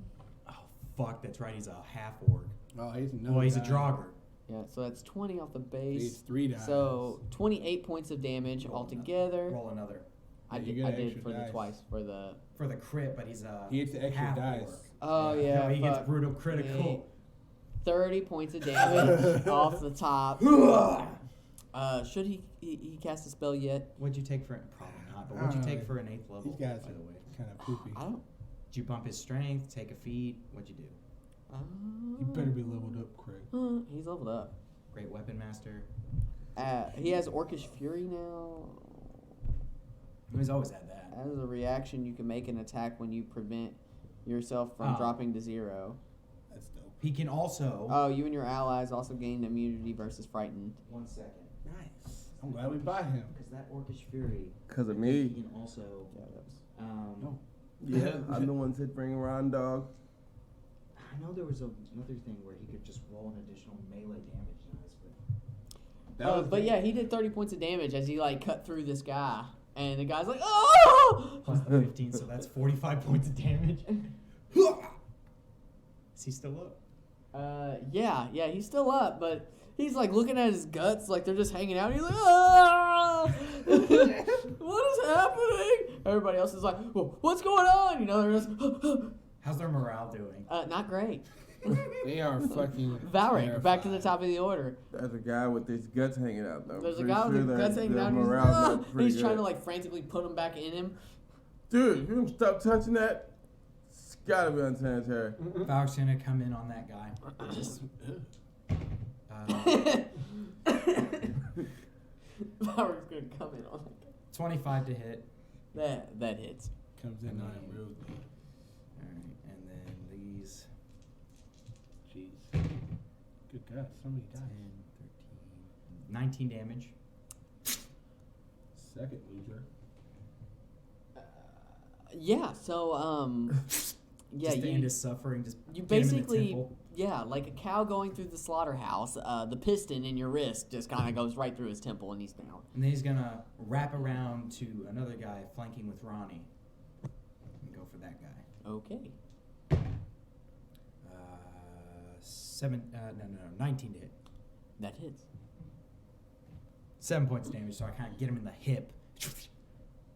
Oh, fuck, that's right. He's a half orc. Oh, he's another Well, he's a guy. Draugr. Yeah, so that's 20 off the He's base. 3 dice. So 28 points of damage Roll altogether. Roll another. I Yeah, you did, get I an did extra for the dice. twice for the. For the crit, but he's a He gets the extra half dice. orc. Oh yeah, No, he gets fuck. brutal critical. 30 points of damage off the top. Should he cast a spell yet? What'd you take for it? Probably not. But what'd you take for an 8th level? These guys by the way. kind of poopy. I don't. Did you bump his strength? Take a feat? What'd you do? You better be leveled up, Craig. He's leveled up. Great weapon master. He has Orcish Fury now. He's always had that. As a reaction, you can make an attack when you prevent yourself from Oh. dropping to 0. That's dope. He can also. Oh, you and your allies also gain immunity versus frightened. 1 second. Nice. I'm glad we bought him. Because that Orcish Fury. Because of He me. can also. Yeah, that's. No. Yeah, I'm the one that bring around dog. I know there was another thing where he could just roll an additional melee damage dice, but But yeah, he did 30 points of damage as he like cut through this guy, and the guy's like, oh! plus the 15, so that's 45 points of damage. Is he still up? Yeah, he's still up, but he's like looking at his guts like they're just hanging out. He's like, ah! What is happening? Everybody else is like, well, what's going on? You know, they're just, How's their morale doing? not great. They are fucking. Valric, back to the terrified. top of the order. There's a guy with his guts hanging out though. There's a Pretty guy with sure his their- guts hanging their out. And morale's not he's pretty trying to good. like frantically put them back in him. Dude, you don't stop touching that. It's gotta be unsanitary. Valk's gonna come in on that guy. Just. Uh, Valric's gonna come in on that. 25 to hit. That hits. Comes in on him real good. Alright, and then these Jeez. Good God, so many 10, dice. 13, 19 damage. second loser. Yeah. So yeah, Just to end his suffering. Just you get him in the basically temple. yeah, like a cow going through the slaughterhouse. The piston in your wrist just kind of goes right through his temple, and he's down. And then he's gonna wrap around to another guy flanking with Ronnie. And go for that guy. Okay. 19 to hit. That hits. 7 points of damage, so I kind of get him in the hip.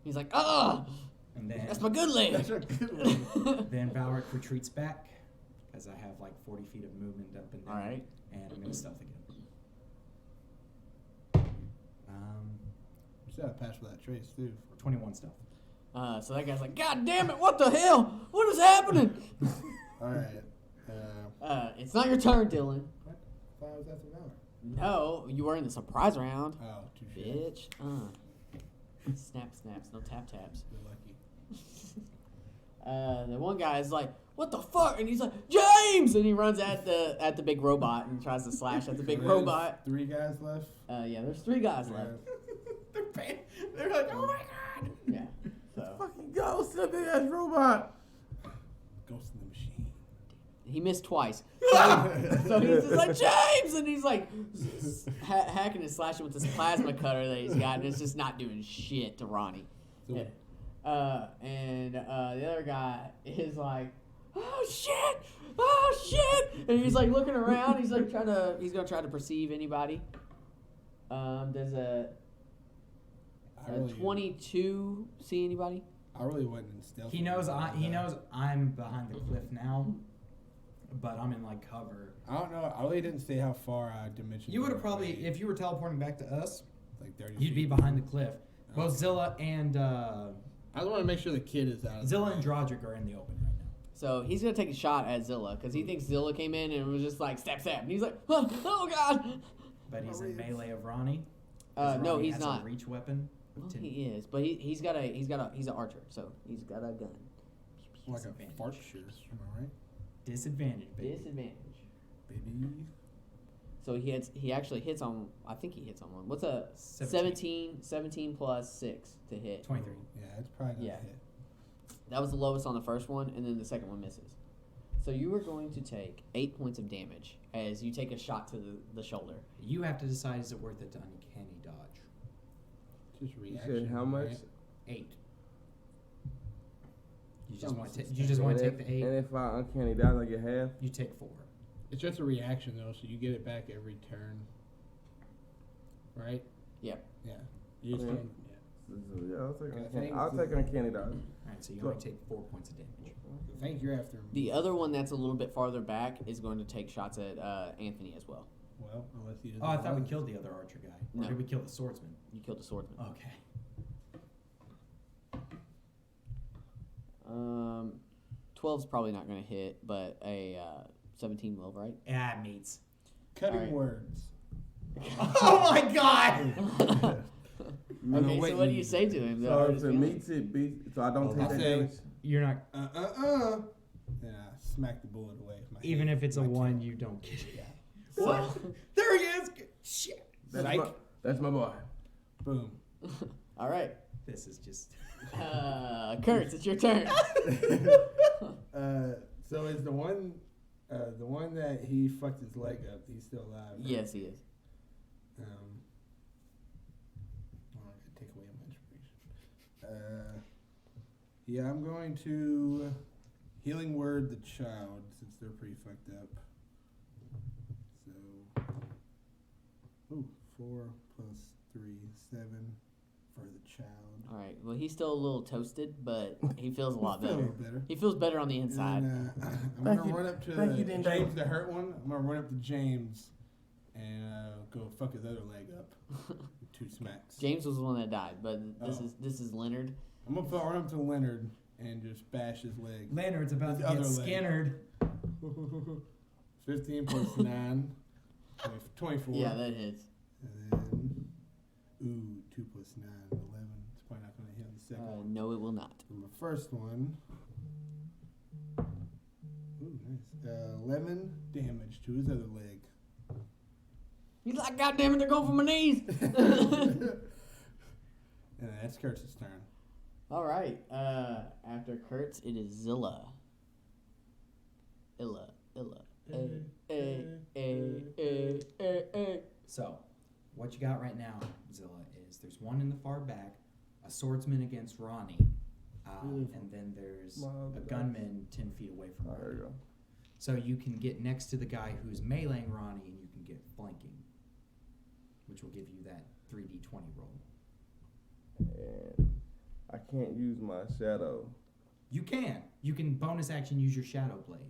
He's like, ah, And then that's my good leg. That's a good one. then Valric retreats back because I have like 40 feet of movement up and down. All right. And I'm gonna stealth again. You still have to pass for that trace, too. 21 stealth. So that guy's like, God damn it, what the hell? What is happening? All right. It's not your turn, Dylan. What? I thought I was after Valor. No, you were in the surprise round. Oh, touche. Bitch. Snap, snaps, no tap taps. You're lucky. The one guy is like, what the fuck? And he's like, James! And he runs at the big robot and tries to slash at the big There's robot. 3 guys left. Yeah, there's 3 guys left. They're like, oh my god! Yeah. So Fucking ghost, that big ass robot. Ghost in the machine. he missed twice. So he's just like, James! And he's like hacking and slashing with this plasma cutter that he's got, and it's just not doing shit to Ronnie. So, Yeah. And the other guy is like, oh shit, and he's like looking around. He's like he's gonna try to perceive anybody. Does a 22 see anybody? I really went in stealth. He knows I'm behind the cliff now, but I'm in like cover. I don't know. I really didn't say how far dimension. You would have probably, if you were teleporting back to us, like 30 you'd be feet. behind the cliff. Both Zilla and I just want to make sure the kid is out of Zilla the and Drodric are in the open right now. So he's gonna take a shot at Zilla because he thinks Zilla came in and was just like stab, and he's like, oh god. But he's in melee of Ronnie. No, Ronnie he's has not. A reach weapon. Well, he is, but he's an archer, so he's got a gun. like a fart shooter. Am I right? Disadvantage, baby. Disadvantage. Baby. So he actually hits on. I think he hits on one. What's a 17. 17 plus 6 to hit? 23. Yeah, it's probably gonna Yeah. hit. That was the lowest on the first one, and then the second one misses. So you are going to take 8 points of damage as you take a shot to the shoulder. You have to decide, is it worth it to uncanny dodge? Just You reaction. said how much? right? 8. You just want to Almost take the 8. And if I uncanny dodge, I get half. You take 4. It's just a reaction though, so you get it back every turn. Right? Yep. Yeah. You just Okay. don't. Yeah. Yeah, I'll take Okay, uncanny. thanks. I'll take uncanny dodge. Alright, so you only take 4 points of damage. I think you're after me. The other one that's a little bit farther back is going to take shots at Anthony as well. Well, unless he doesn't. Oh, I thought we want- killed the other archer guy. No. Or did we kill the swordsman? You killed the swordsman. Okay. 12's probably not going to hit, but a 17 will, right? Yeah, meets. Cutting Alright. words. Oh my god! Okay, so what do you say to him? though? So Or if just it be like- meets it, beats. So I don't Well, take I that say- damage. You're not. Then I smack the bullet away with my Even hand. if it's a My 1, tail. you don't get it. So, There he is! Shit! That's my boy. Boom. all right. This is just. Kurtz, it's your turn. So is the one that he fucked his leg up? He's still alive. Right? Yes, he is. Oh, I gotta take away my inspiration. Yeah, I'm going to healing word the child since they're pretty fucked up. So, 4 plus 3, 7 for the child. All right. Well, he's still a little toasted, but he feels a lot Feel a better. little better. He feels better on the inside. And, I'm Thank gonna you- run up to thank you, Ding James, Dong. the hurt one. I'm gonna run up to James and go fuck his other leg up. 2 smacks. James was the one that died, but Oh. this is Leonard. I'm gonna run up to Leonard and just bash his leg. Leonard's about His to get other leg. skinnered. 15 plus 9, 24. Yeah, that hits. And then, 2 plus 9, 11. It's probably not gonna hit on the second one. No, it will not. And the first one. Ooh, nice. 11 damage to his other leg. He's like, God damn it, they're going for my knees. And that's Kurtz's turn. All right. After Kurtz, it is Zilla. Illa. So, what you got right now, Zilla, is there's one in the far back, a swordsman against Ronnie, and then there's a gunman 10 feet away from Ronnie. There you go. So you can get next to the guy who's meleeing Ronnie, and you can get flanking, which will give you that 3d20 roll. And I can't use my shadow. You can. You can bonus action use your shadow blade.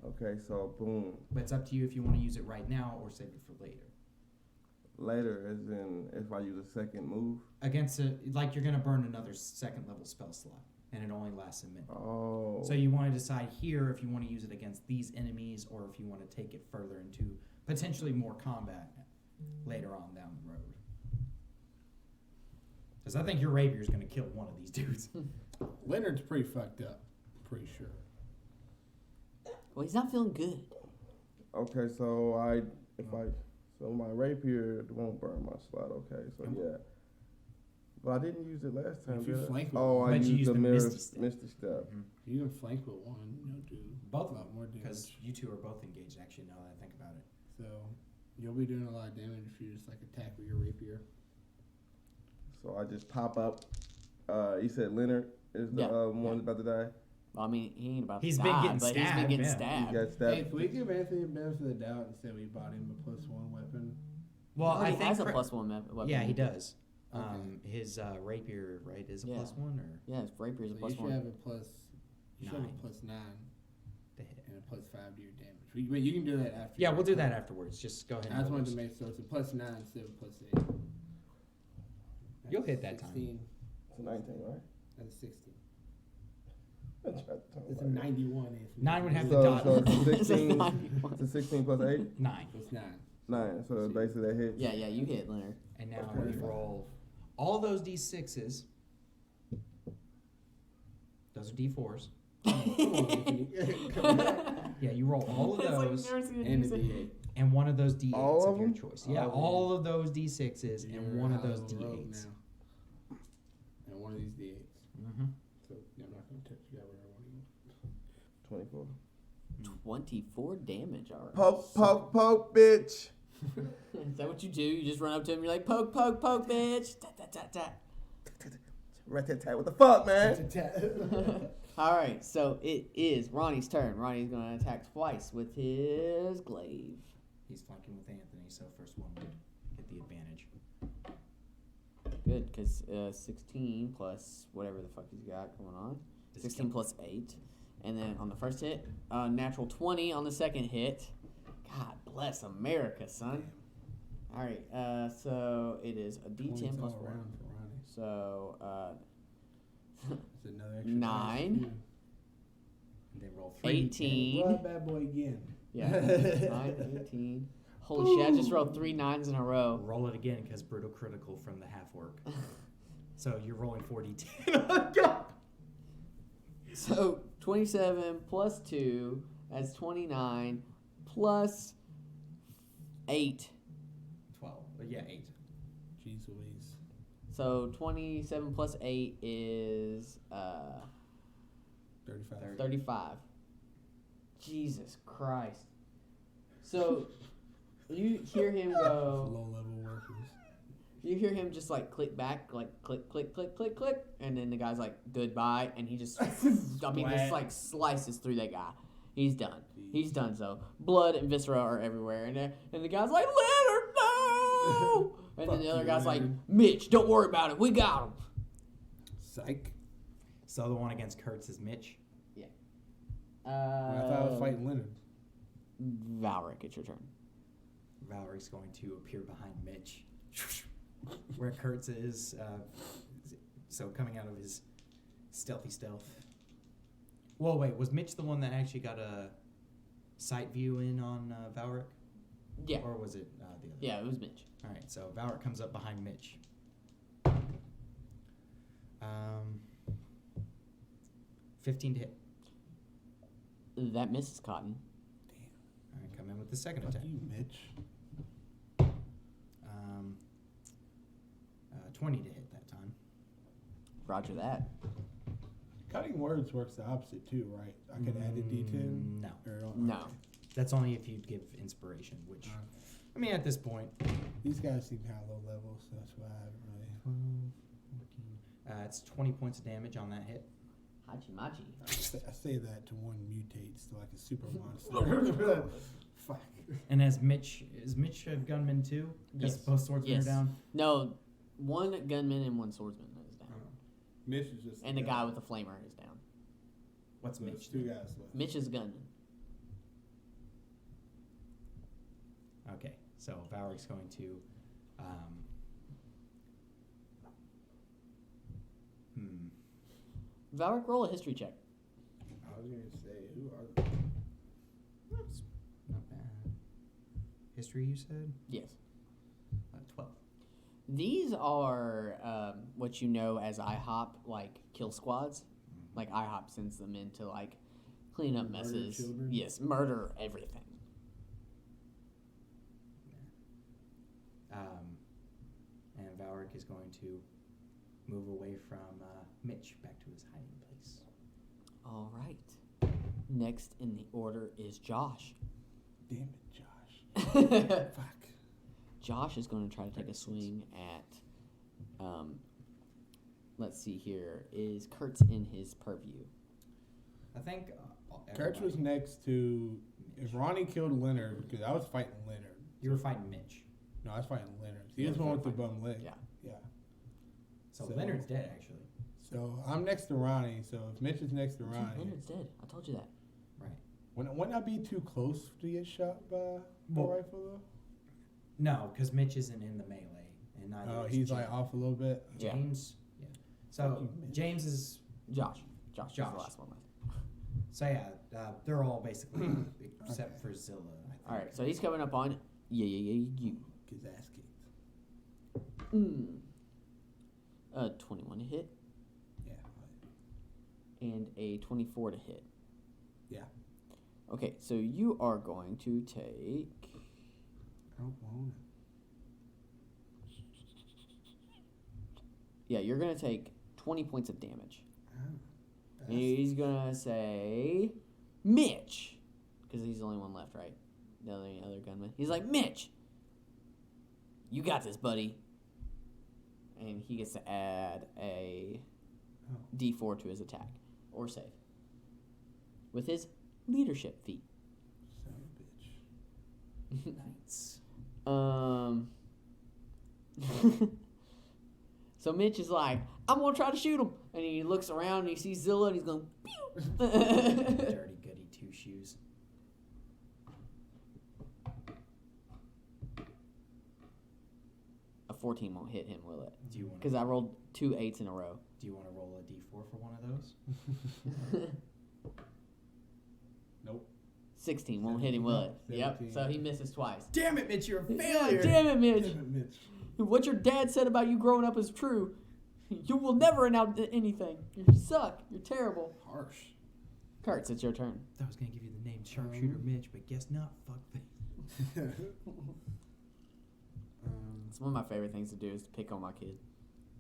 Okay, so boom. But it's up to you if you want to use it right now or save it for later. Later, as in if I use a second move. Against like you're gonna burn another second level spell slot, and it only lasts a minute. Oh. So you want to decide here if you want to use it against these enemies or if you want to take it further into potentially more combat later on down the road. Because I think your rapier is gonna kill one of these dudes. Leonard's pretty fucked up. Pretty sure. Well, he's not feeling good. Okay, so so my rapier won't burn my slot. Okay, so yeah. But I didn't use it last time. If you did I? flank with Oh, I But you used the Misty Step. Misty Step. You can flank with one, do Both a lot more because damage. you two are both engaged. Actually, now that I think about it. So you'll be doing a lot of damage if you just like attack with your rapier. So I just pop up. You said Leonard is the one about to die. Well, I mean, he ain't about He's to been die, getting but he's been stabbed, getting yeah. stabbed. He got stabbed. Hey, if we give Anthony the benefit of the doubt and say we bought him a +1 weapon. Well, He I think has a +1 weapon. Yeah, he does. Okay. His rapier, right, is a Yeah. +1 or Yeah, his rapier's a So you should +1. have a plus. You should have a 9 +9 to hit. and a +5 to your damage. But you can do that after. Yeah, we'll do that afterwards. Just go ahead. I just and wanted to roll make so it's a +9 instead of +8. You'll hit that time. 16. It's a 19, right? That's 16. I tried to tell It's a him. 91. Anthony. 9 would have the So, dot. so it's a It's a 16. 91. It's a 16 plus 8. 9. It's 9. 9. So basically that hits. Yeah, you hit, Leonard. And now Okay. we roll all those d6s. Those are d4s. Yeah, you roll all of those And a D8. and one of those d8s All of of your them? choice. Yeah, All of all of those d6s and You're one of out those on the road d8s. now. And one of these D8s. Mm-hmm. So yeah, I'm not going to touch you. Got whatever one you want. 24. 24 damage, alright. Poke, bitch. Is that what you do? You just run up to him, you're like, poke, bitch. Ta, ta, ta, ta. Rat-tat-tat. What the fuck, man? Alright, so it is Ronnie's turn. Ronnie's going to attack twice with his glaive. He's flanking with Anthony, so first one would get the advantage. Good, because 16 plus whatever the fuck he's got going on. 16 plus 8. And then on the first hit, natural 20 on the second hit. God bless America, son. Alright, so it is a D10 plus 1. So, It's another extra 9. dice. And they roll 3. 18. Roll that bad boy again. Yeah, 9, 18. Holy shit, I just rolled 3 9s in a row. Roll it again because brutal critical from the half work. So you're rolling 4d10. So 27 plus 2, that's 29, plus 8. 12. Yeah, 8. Jeez Louise. So 27 plus 8 is 35. 35. Jesus Christ. So you hear him go, Low level workers. you hear him just like click back, like click, click, click, click, click, and then the guy's like, goodbye, and he just, I mean, just like slices through that guy. He's done. He's done so. Blood and viscera are everywhere, and the guy's like, Leonard, no! And then the other guy's like, Mitch, don't worry about it, we got him. Psych. So the one against Kurtz is Mitch. Yeah. I thought I was fighting Leonard. Valric, it's your turn. Valerie's going to appear behind Mitch, where Kurtz is. So coming out of his stealthy stealth. Well, wait, was Mitch the one that actually got a sight view in on Valric? Yeah. Or was it the other? Yeah, it was Mitch. All right, so Valric comes up behind Mitch. 15 to hit. That misses Cotton. All right, come in with the second attack. You, Mitch. 20 to hit that. Roger that. Cutting words works the opposite too, right? I could add a D10. No. No. That's only if you give inspiration, which, I mean, at this point. These guys seem kind of low level, so that's why I haven't really. 12, 14. It's 20 points of damage on that hit. Hachi machi. I say that to one mutates to like a super monster. Fuck. And is Mitch a gunman too? Yes. Both swordsmen are down? No, one gunman and one swordsman is down. Mitch is just. And the guy with the flamer is down. What's So Mitch? there's 2 guys left. Mitch is a gunman. Okay, so Valric's going to. Valric, roll a history check. I was gonna say, who are they? Not bad. History, you said? Yes. 12. These are what you know as Ihop, like kill squads. Like Ihop sends them in to like clean up Murder messes. children? Yes, murder everything. And Valric is going to move away from Mitch back to his hiding place. All right. Next in the order is Josh. Damn it, Josh. Fuck. Josh is going to try to take a swing at. Let's see here. Is Kurtz in his purview? I think. Kurtz was next to. If Ronnie killed Leonard, because I was fighting Leonard. You were fighting Mitch. No, I was fighting Leonard. He was the one with the bum leg. Yeah. Yeah. So Leonard's dead, actually. So I'm next to Ronnie. So if Mitch is next to Ronnie. Leonard's dead. I told you that. Right. Wouldn't I be too close to get shot by a rifle though? No, because Mitch isn't in the melee, and neither. Oh, is he's James. like off a little bit. James. Yeah. So James is Josh. Josh is the last one left. So yeah, they're all basically except for Zilla. I think. All right, so he's coming up on you. His ass kicked. 21 to hit. Yeah. And a 24 to hit. Yeah. Okay, so you are going to take. I don't want it. Yeah, you're going to take 20 points of damage. Oh, He's going to say, Mitch. Because he's the only one left, right? The other gunman. He's like, Mitch, you got this, buddy. And he gets to add a D4 to his attack. Or save. With his leadership feat. Son of a bitch. Nice. So Mitch is like, I'm gonna try to shoot him, and he looks around and he sees Zilla and he's going, pew. Dirty goody two shoes. A 14 won't hit him, will it? Do you want? Because I rolled 2 8s in a row. Do you want to roll a D4 for one of those? Nope. 16 won't hit him, will it? 17. Yep. So he misses twice. Damn it, Mitch! You're a Yeah, failure. damn it, Mitch. Damn it, Mitch. What your dad said about you growing up is true. You will never announce anything. You suck. You're terrible. Harsh. Kurtz, it's your turn. I was gonna give you the name Sharpshooter Mitch, but guess not. Fuck face. It's one of my favorite things to do is to pick on my kid.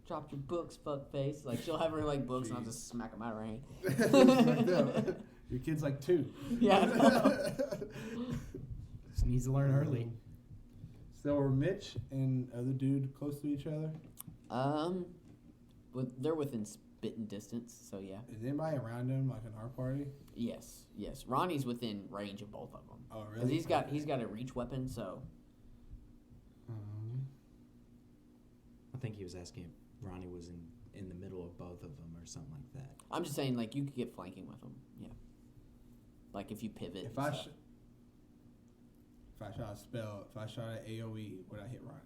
Drop your books, fuck face. Like she'll have her like books and I'll just smack them out of her hand. Your kid's like 2. Yeah. I know. Just needs to learn early. So are Mitch and other dude close to each other? They're within spitting distance, so yeah. Is anybody around him like in our party? Yes. Ronnie's within range of both of them. Oh, Because really? he's got a reach weapon, so. I think he was asking if Ronnie was in the middle of both of them or something like that. I'm just saying, like, you could get flanking with them. Yeah. Like, if you pivot. If I shot a spell, if I shot an AoE, would I hit Ronnie?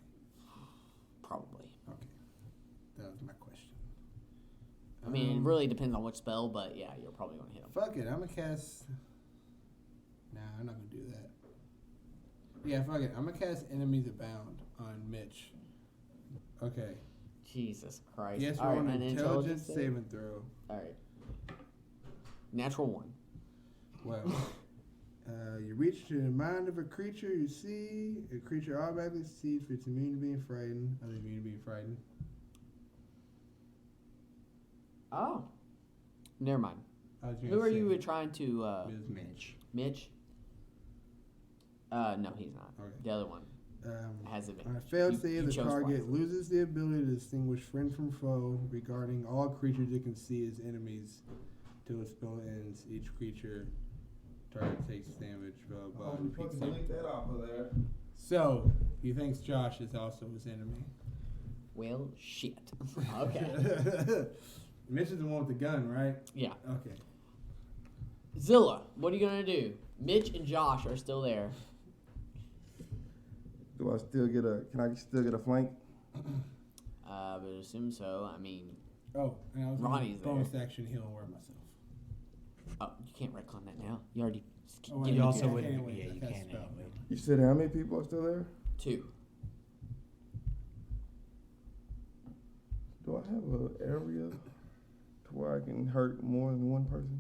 Probably. Okay. That was my question. I mean, it really depends on which spell, but yeah, you're probably going to hit him. Fuck it, I'm gonna cast. Nah, I'm not gonna do that. Yeah, fuck it. I'm gonna cast Enemies Abound on Mitch. Okay. Jesus Christ. Yes, All we're right, on an an intelligence saving throw. All right. Natural 1. Well, you reach to the mind of a creature you see. A creature automatically sees if it's immune to being frightened. Are they immune to being frightened? Oh. Never mind. I was gonna Who are say you trying to, Ms. Mitch. Mitch? No, he's not. Okay. The other one has a On a failed save, you the chose target wisely. loses the ability to distinguish friend from foe regarding all creatures it can see as enemies till its spell ends. Each creature target takes damage. Blah blah. Repeats delete that off of there. So he thinks Josh is also his enemy. Well, shit. Okay. Mitch is the one with the gun, right? Yeah. Okay. Zilla, what are you gonna do? Mitch and Josh are still there. Do I still get a? Can I still get a flank? But assume so. I mean, Oh, and I was Ronnie's gonna bonus action heal word myself. oh, you can't retcon that now. You already. Oh, give wait, it You a also go. wouldn't. Anyway, Yeah, you that's can't spell. anyway. You said how many people are still there? 2. Do I have an area to where I can hurt more than one person?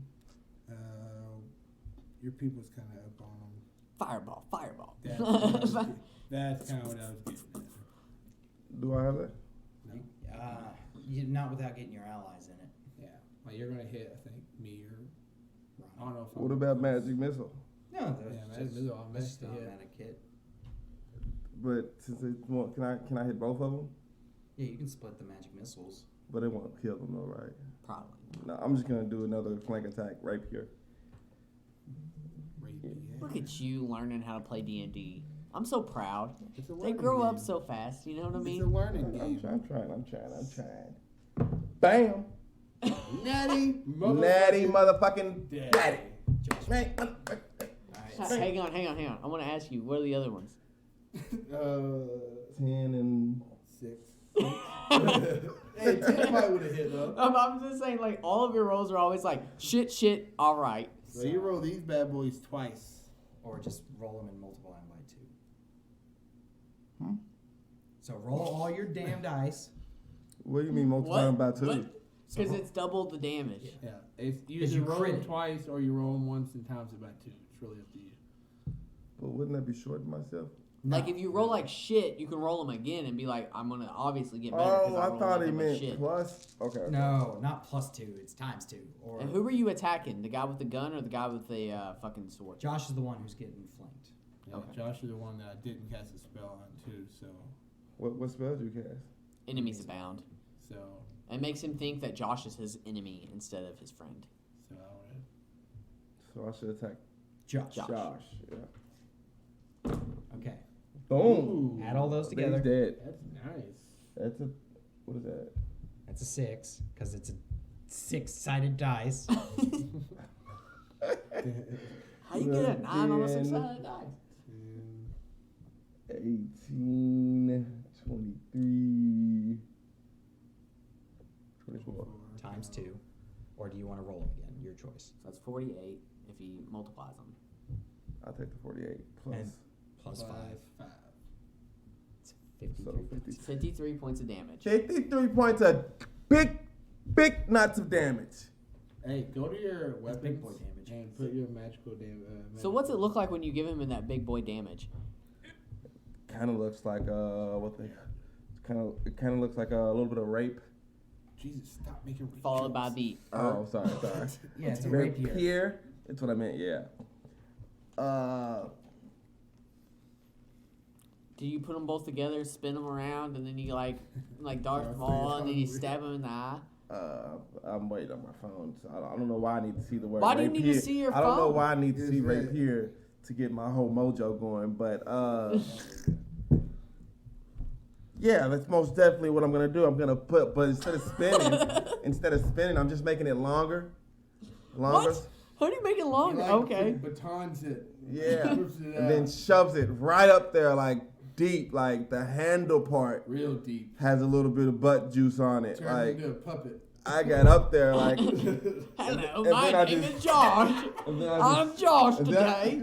Your people's kind of up on them. Fireball, fireball. That's kind of what I was getting at. Do I have that? Not without getting your allies in it. Yeah. Like you're gonna hit, I think, me or I don't know if What about magic missile? No, Magic Missile, I'll that's miss just the an hit. automatic hit. But since it's more, can I hit both of them? Yeah, you can split the magic missiles. But it won't kill them though, right? Probably. No, I'm just gonna do another flank attack right here. Look at you learning how to play D&D. I'm so proud. It's a They learning grow up game. so fast. You know what I It's mean? a learning I'm game. trying. Bam! Natty Natty motherfucking Daddy. daddy. Hang on. I want to ask you, what are the other ones? 10 and 6. Hey, 10 might would have hit though. I'm just saying, like, all of your rolls are always like, shit, all right. So you roll these bad boys twice. Or just roll them and multiply them by 2. Hmm? So roll all your damn dice. What do you mean multiply them by 2? Because it's double the damage. Yeah. It's you If either you roll crit them it. twice or you roll them once and times it by 2. It's really up to you. But wouldn't that be short to myself? Like, if you roll like shit, you can roll them again and be like, I'm going to obviously get better. Oh, 'cause I rolled thought he nothing but meant shit. plus. Okay. No, not +2. It's ×2. Or And who were you attacking? The guy with the gun or the guy with the fucking sword? Josh is the one who's getting flanked. Yeah, Okay. Josh is the one that I didn't cast a spell on too, so What spell did you cast? Enemies abound. so It makes him think that Josh is his enemy instead of his friend. so I would So I should attack Josh. Josh. Yeah. Okay. Boom. Add all those together. He's dead. That's nice. That's a. What is that? That's a 6 because it's a 6-sided dice. How you get a 9 on a 6-sided dice? 18, 23, 24. ×2. Or do you want to roll them again? Your choice. So that's 48 if he multiplies them. I'll take the 48 plus. And plus 5. 5. It's 53. So 50. 53 points of damage. 53 points of big nuts of damage. Hey, go to your That's weapons big boy damage. and put your magical damage. So what's it look like when you give him in that big boy damage? Kind of looks like it kind of looks like a little bit of rape. Jesus, stop making rape Followed by jokes. the Oh, sorry. Yeah, it's a rapier. Rapier. That's what I meant. Yeah. Do you put them both together, spin them around, and then you like Darth Maul, and then you stab him in the eye? I'm waiting on my phone. So I don't know why I need to see the word. Why do you need to rapier. see your I don't know phone? why I need to Is see that- rapier to get my whole mojo going, but yeah, that's most definitely what I'm gonna do. I'm gonna put, but instead of spinning, I'm just making it longer. What? How do you make it longer? Okay. Batons it. Yeah, Moves it and then out. shoves it right up there, like deep, like the handle part real deep. has a little bit of butt juice on it. Turn Like into a puppet. I got up there, like Hello, and my then I name just- is Josh. and then I I'm Josh and today.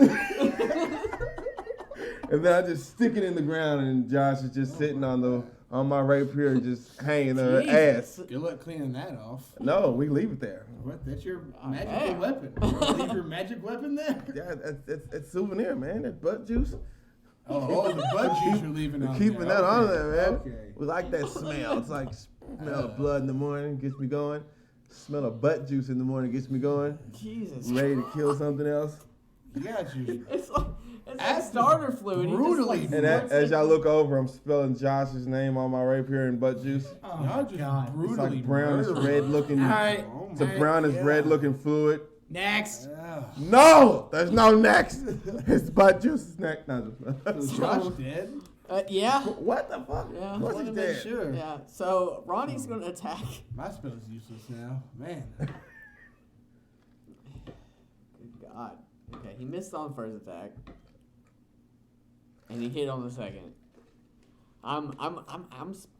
and then I just stick it in the ground, and Josh is just sitting on my rapier, just hanging her ass. Good luck cleaning that off. No, we leave it there. What? That's your Oh, magical damn. weapon. You wanna leave your magic weapon there? Yeah, it's souvenir, man. That butt juice. Oh, the butt juice you're leaving on Keeping there. that on Okay. there, man. Okay. We like that smell. It's like smell of blood in the morning, gets me going. Smell of butt juice in the morning gets me going. Jesus. Ready to kill something else. Yeah, you. It's like starter fluid. Brutally. And as y'all look over, I'm spelling Josh's name on my rapier in butt juice. Oh Y'all my just God. It's brutally like brownish murdered. red looking. All right. Oh It's a my brownish God. red looking fluid. Next. No, there's no next. It's butt juice. Next. No, So Josh dead? Yeah. what the fuck? Yeah. What's Wanna he make dead? sure. Yeah. So Ronnie's going to attack. My spell's useless now. Man. Good God. Okay, he missed on the first attack, and he hit on the second.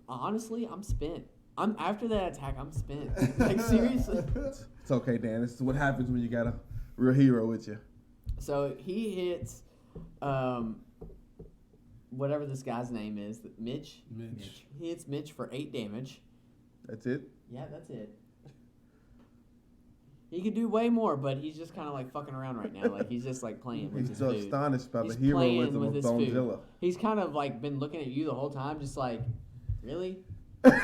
Honestly, I'm spent. After that attack, I'm spent. Like seriously. It's okay, Dan. This is what happens when you got a real hero with you. So he hits, whatever this guy's name is, Mitch. Mitch. He hits Mitch for 8 damage. That's it. Yeah, that's it. He could do way more, but he's just kind of like fucking around right now. Like he's just like playing with He's his so food. astonished by He's the heroism playing of with his food. Bonezilla. He's kind of like been looking at you the whole time, just like, really? Back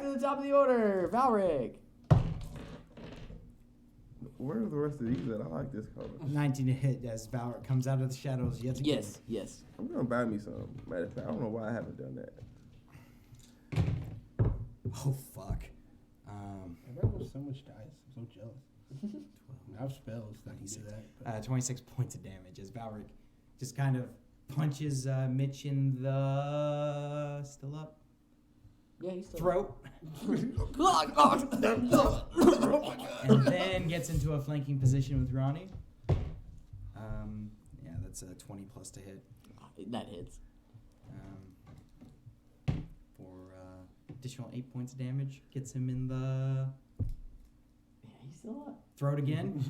to the top of the order, Valric. Where are the rest of these at? I like this color. 19 to hit as Valor comes out of the shadows yet again. Yes, yes. I'm gonna buy me some. Matter of fact, I don't know why I haven't done that. Oh, fuck. Everybody knows so much dice. I'm so jealous. I have spells that can do that. 26 points of damage as Valric just kind of punches Mitch in the... Still up? Yeah, he's still Throat. And then gets into a flanking position with Ronnie. Yeah, that's a 20 plus to hit. That hits. For additional 8 points of damage. Gets him in the Yeah, he's still up. throat again.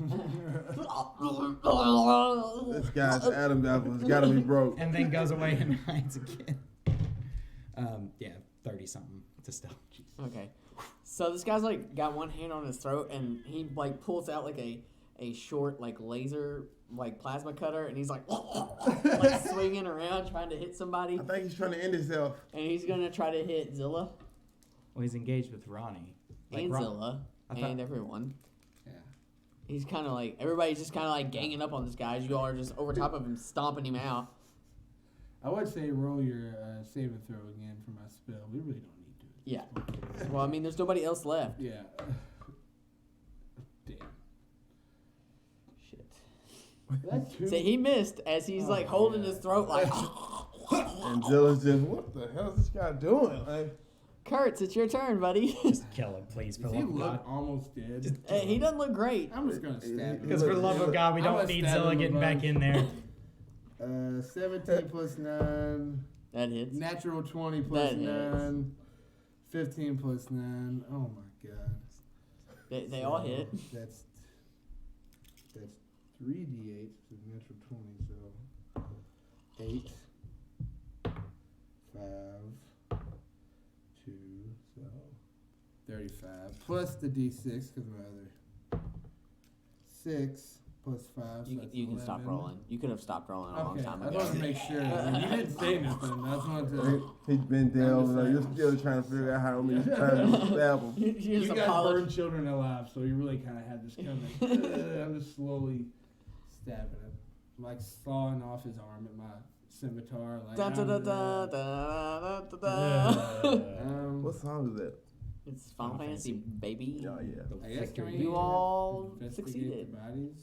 This guy's Adam apple has got to be broke. And then goes away and hides again. Yeah, 30 something to still. Okay. So this guy's like got one hand on his throat, and he like pulls out like a short like laser like plasma cutter, and he's like like swinging around trying to hit somebody, I think he's trying to end himself. and he's gonna try to hit Zilla Well, he's engaged with Ronnie. and Zilla I thought- and everyone. Yeah. He's kind of like everybody's just kind of like ganging up on this guy. You all are just over top of him, stomping him out. I would say roll your save and throw again for my spell. We really don't need to. Yeah. Well, I mean, there's nobody else left. Yeah. Damn. Shit. That's two. So he missed as he's like holding his throat like. And Zilla's just, what the hell is this guy doing? Like, Kurtz, it's your turn, buddy. Just kill him, please, for Does the he love of look God. almost dead? Hey, he doesn't look great. I'm just gonna stab him. Because for the love of God, we I'm don't gonna need stab Zilla him getting above. back in there. 17 plus 9. That hits. Natural 20 plus That 9. 15 plus 9. Oh my god. They all hit. That's 3d8. So natural 20. So 8, 5, 2. So 35 plus the d6 because my other 6 plus 5. So that's You can stop 11. rolling. You could have stopped rolling a long Okay, time I ago. wanted to make sure. You didn't say nothing. I just wanted to. he's been dead over there. You're still trying to figure out how many trying to stab him. You You just guys apologize. burned children alive, so you really kind of had this coming. I'm just slowly stabbing him, like sawing off his arm at my scimitar. Like, Da, da, da, da, da, da, da. What song is that? It's Final Fantasy, baby. Oh, yeah. I guess can we You all investigate succeeded. the bodies?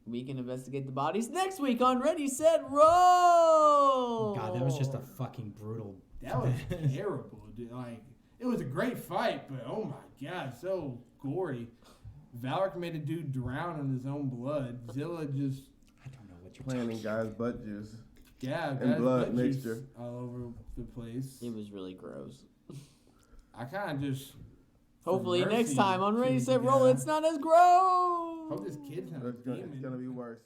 We can investigate the bodies next week on Ready, Set, Roll. God, that was just a fucking brutal. That was terrible, dude. Like, it was a great fight, but oh my god, so gory. Valric made a dude drown in his own blood. Zilla just, I don't know what you're Playing in guys' butt juice. yeah, And guys, blood butt juice mixture. all over the place. It was really gross. I kind of just. Hopefully for next mercy, time on Ready, killed Set, the Roll, guy. it's not as gross. Hope this kid's not a It's demon. gonna be worse.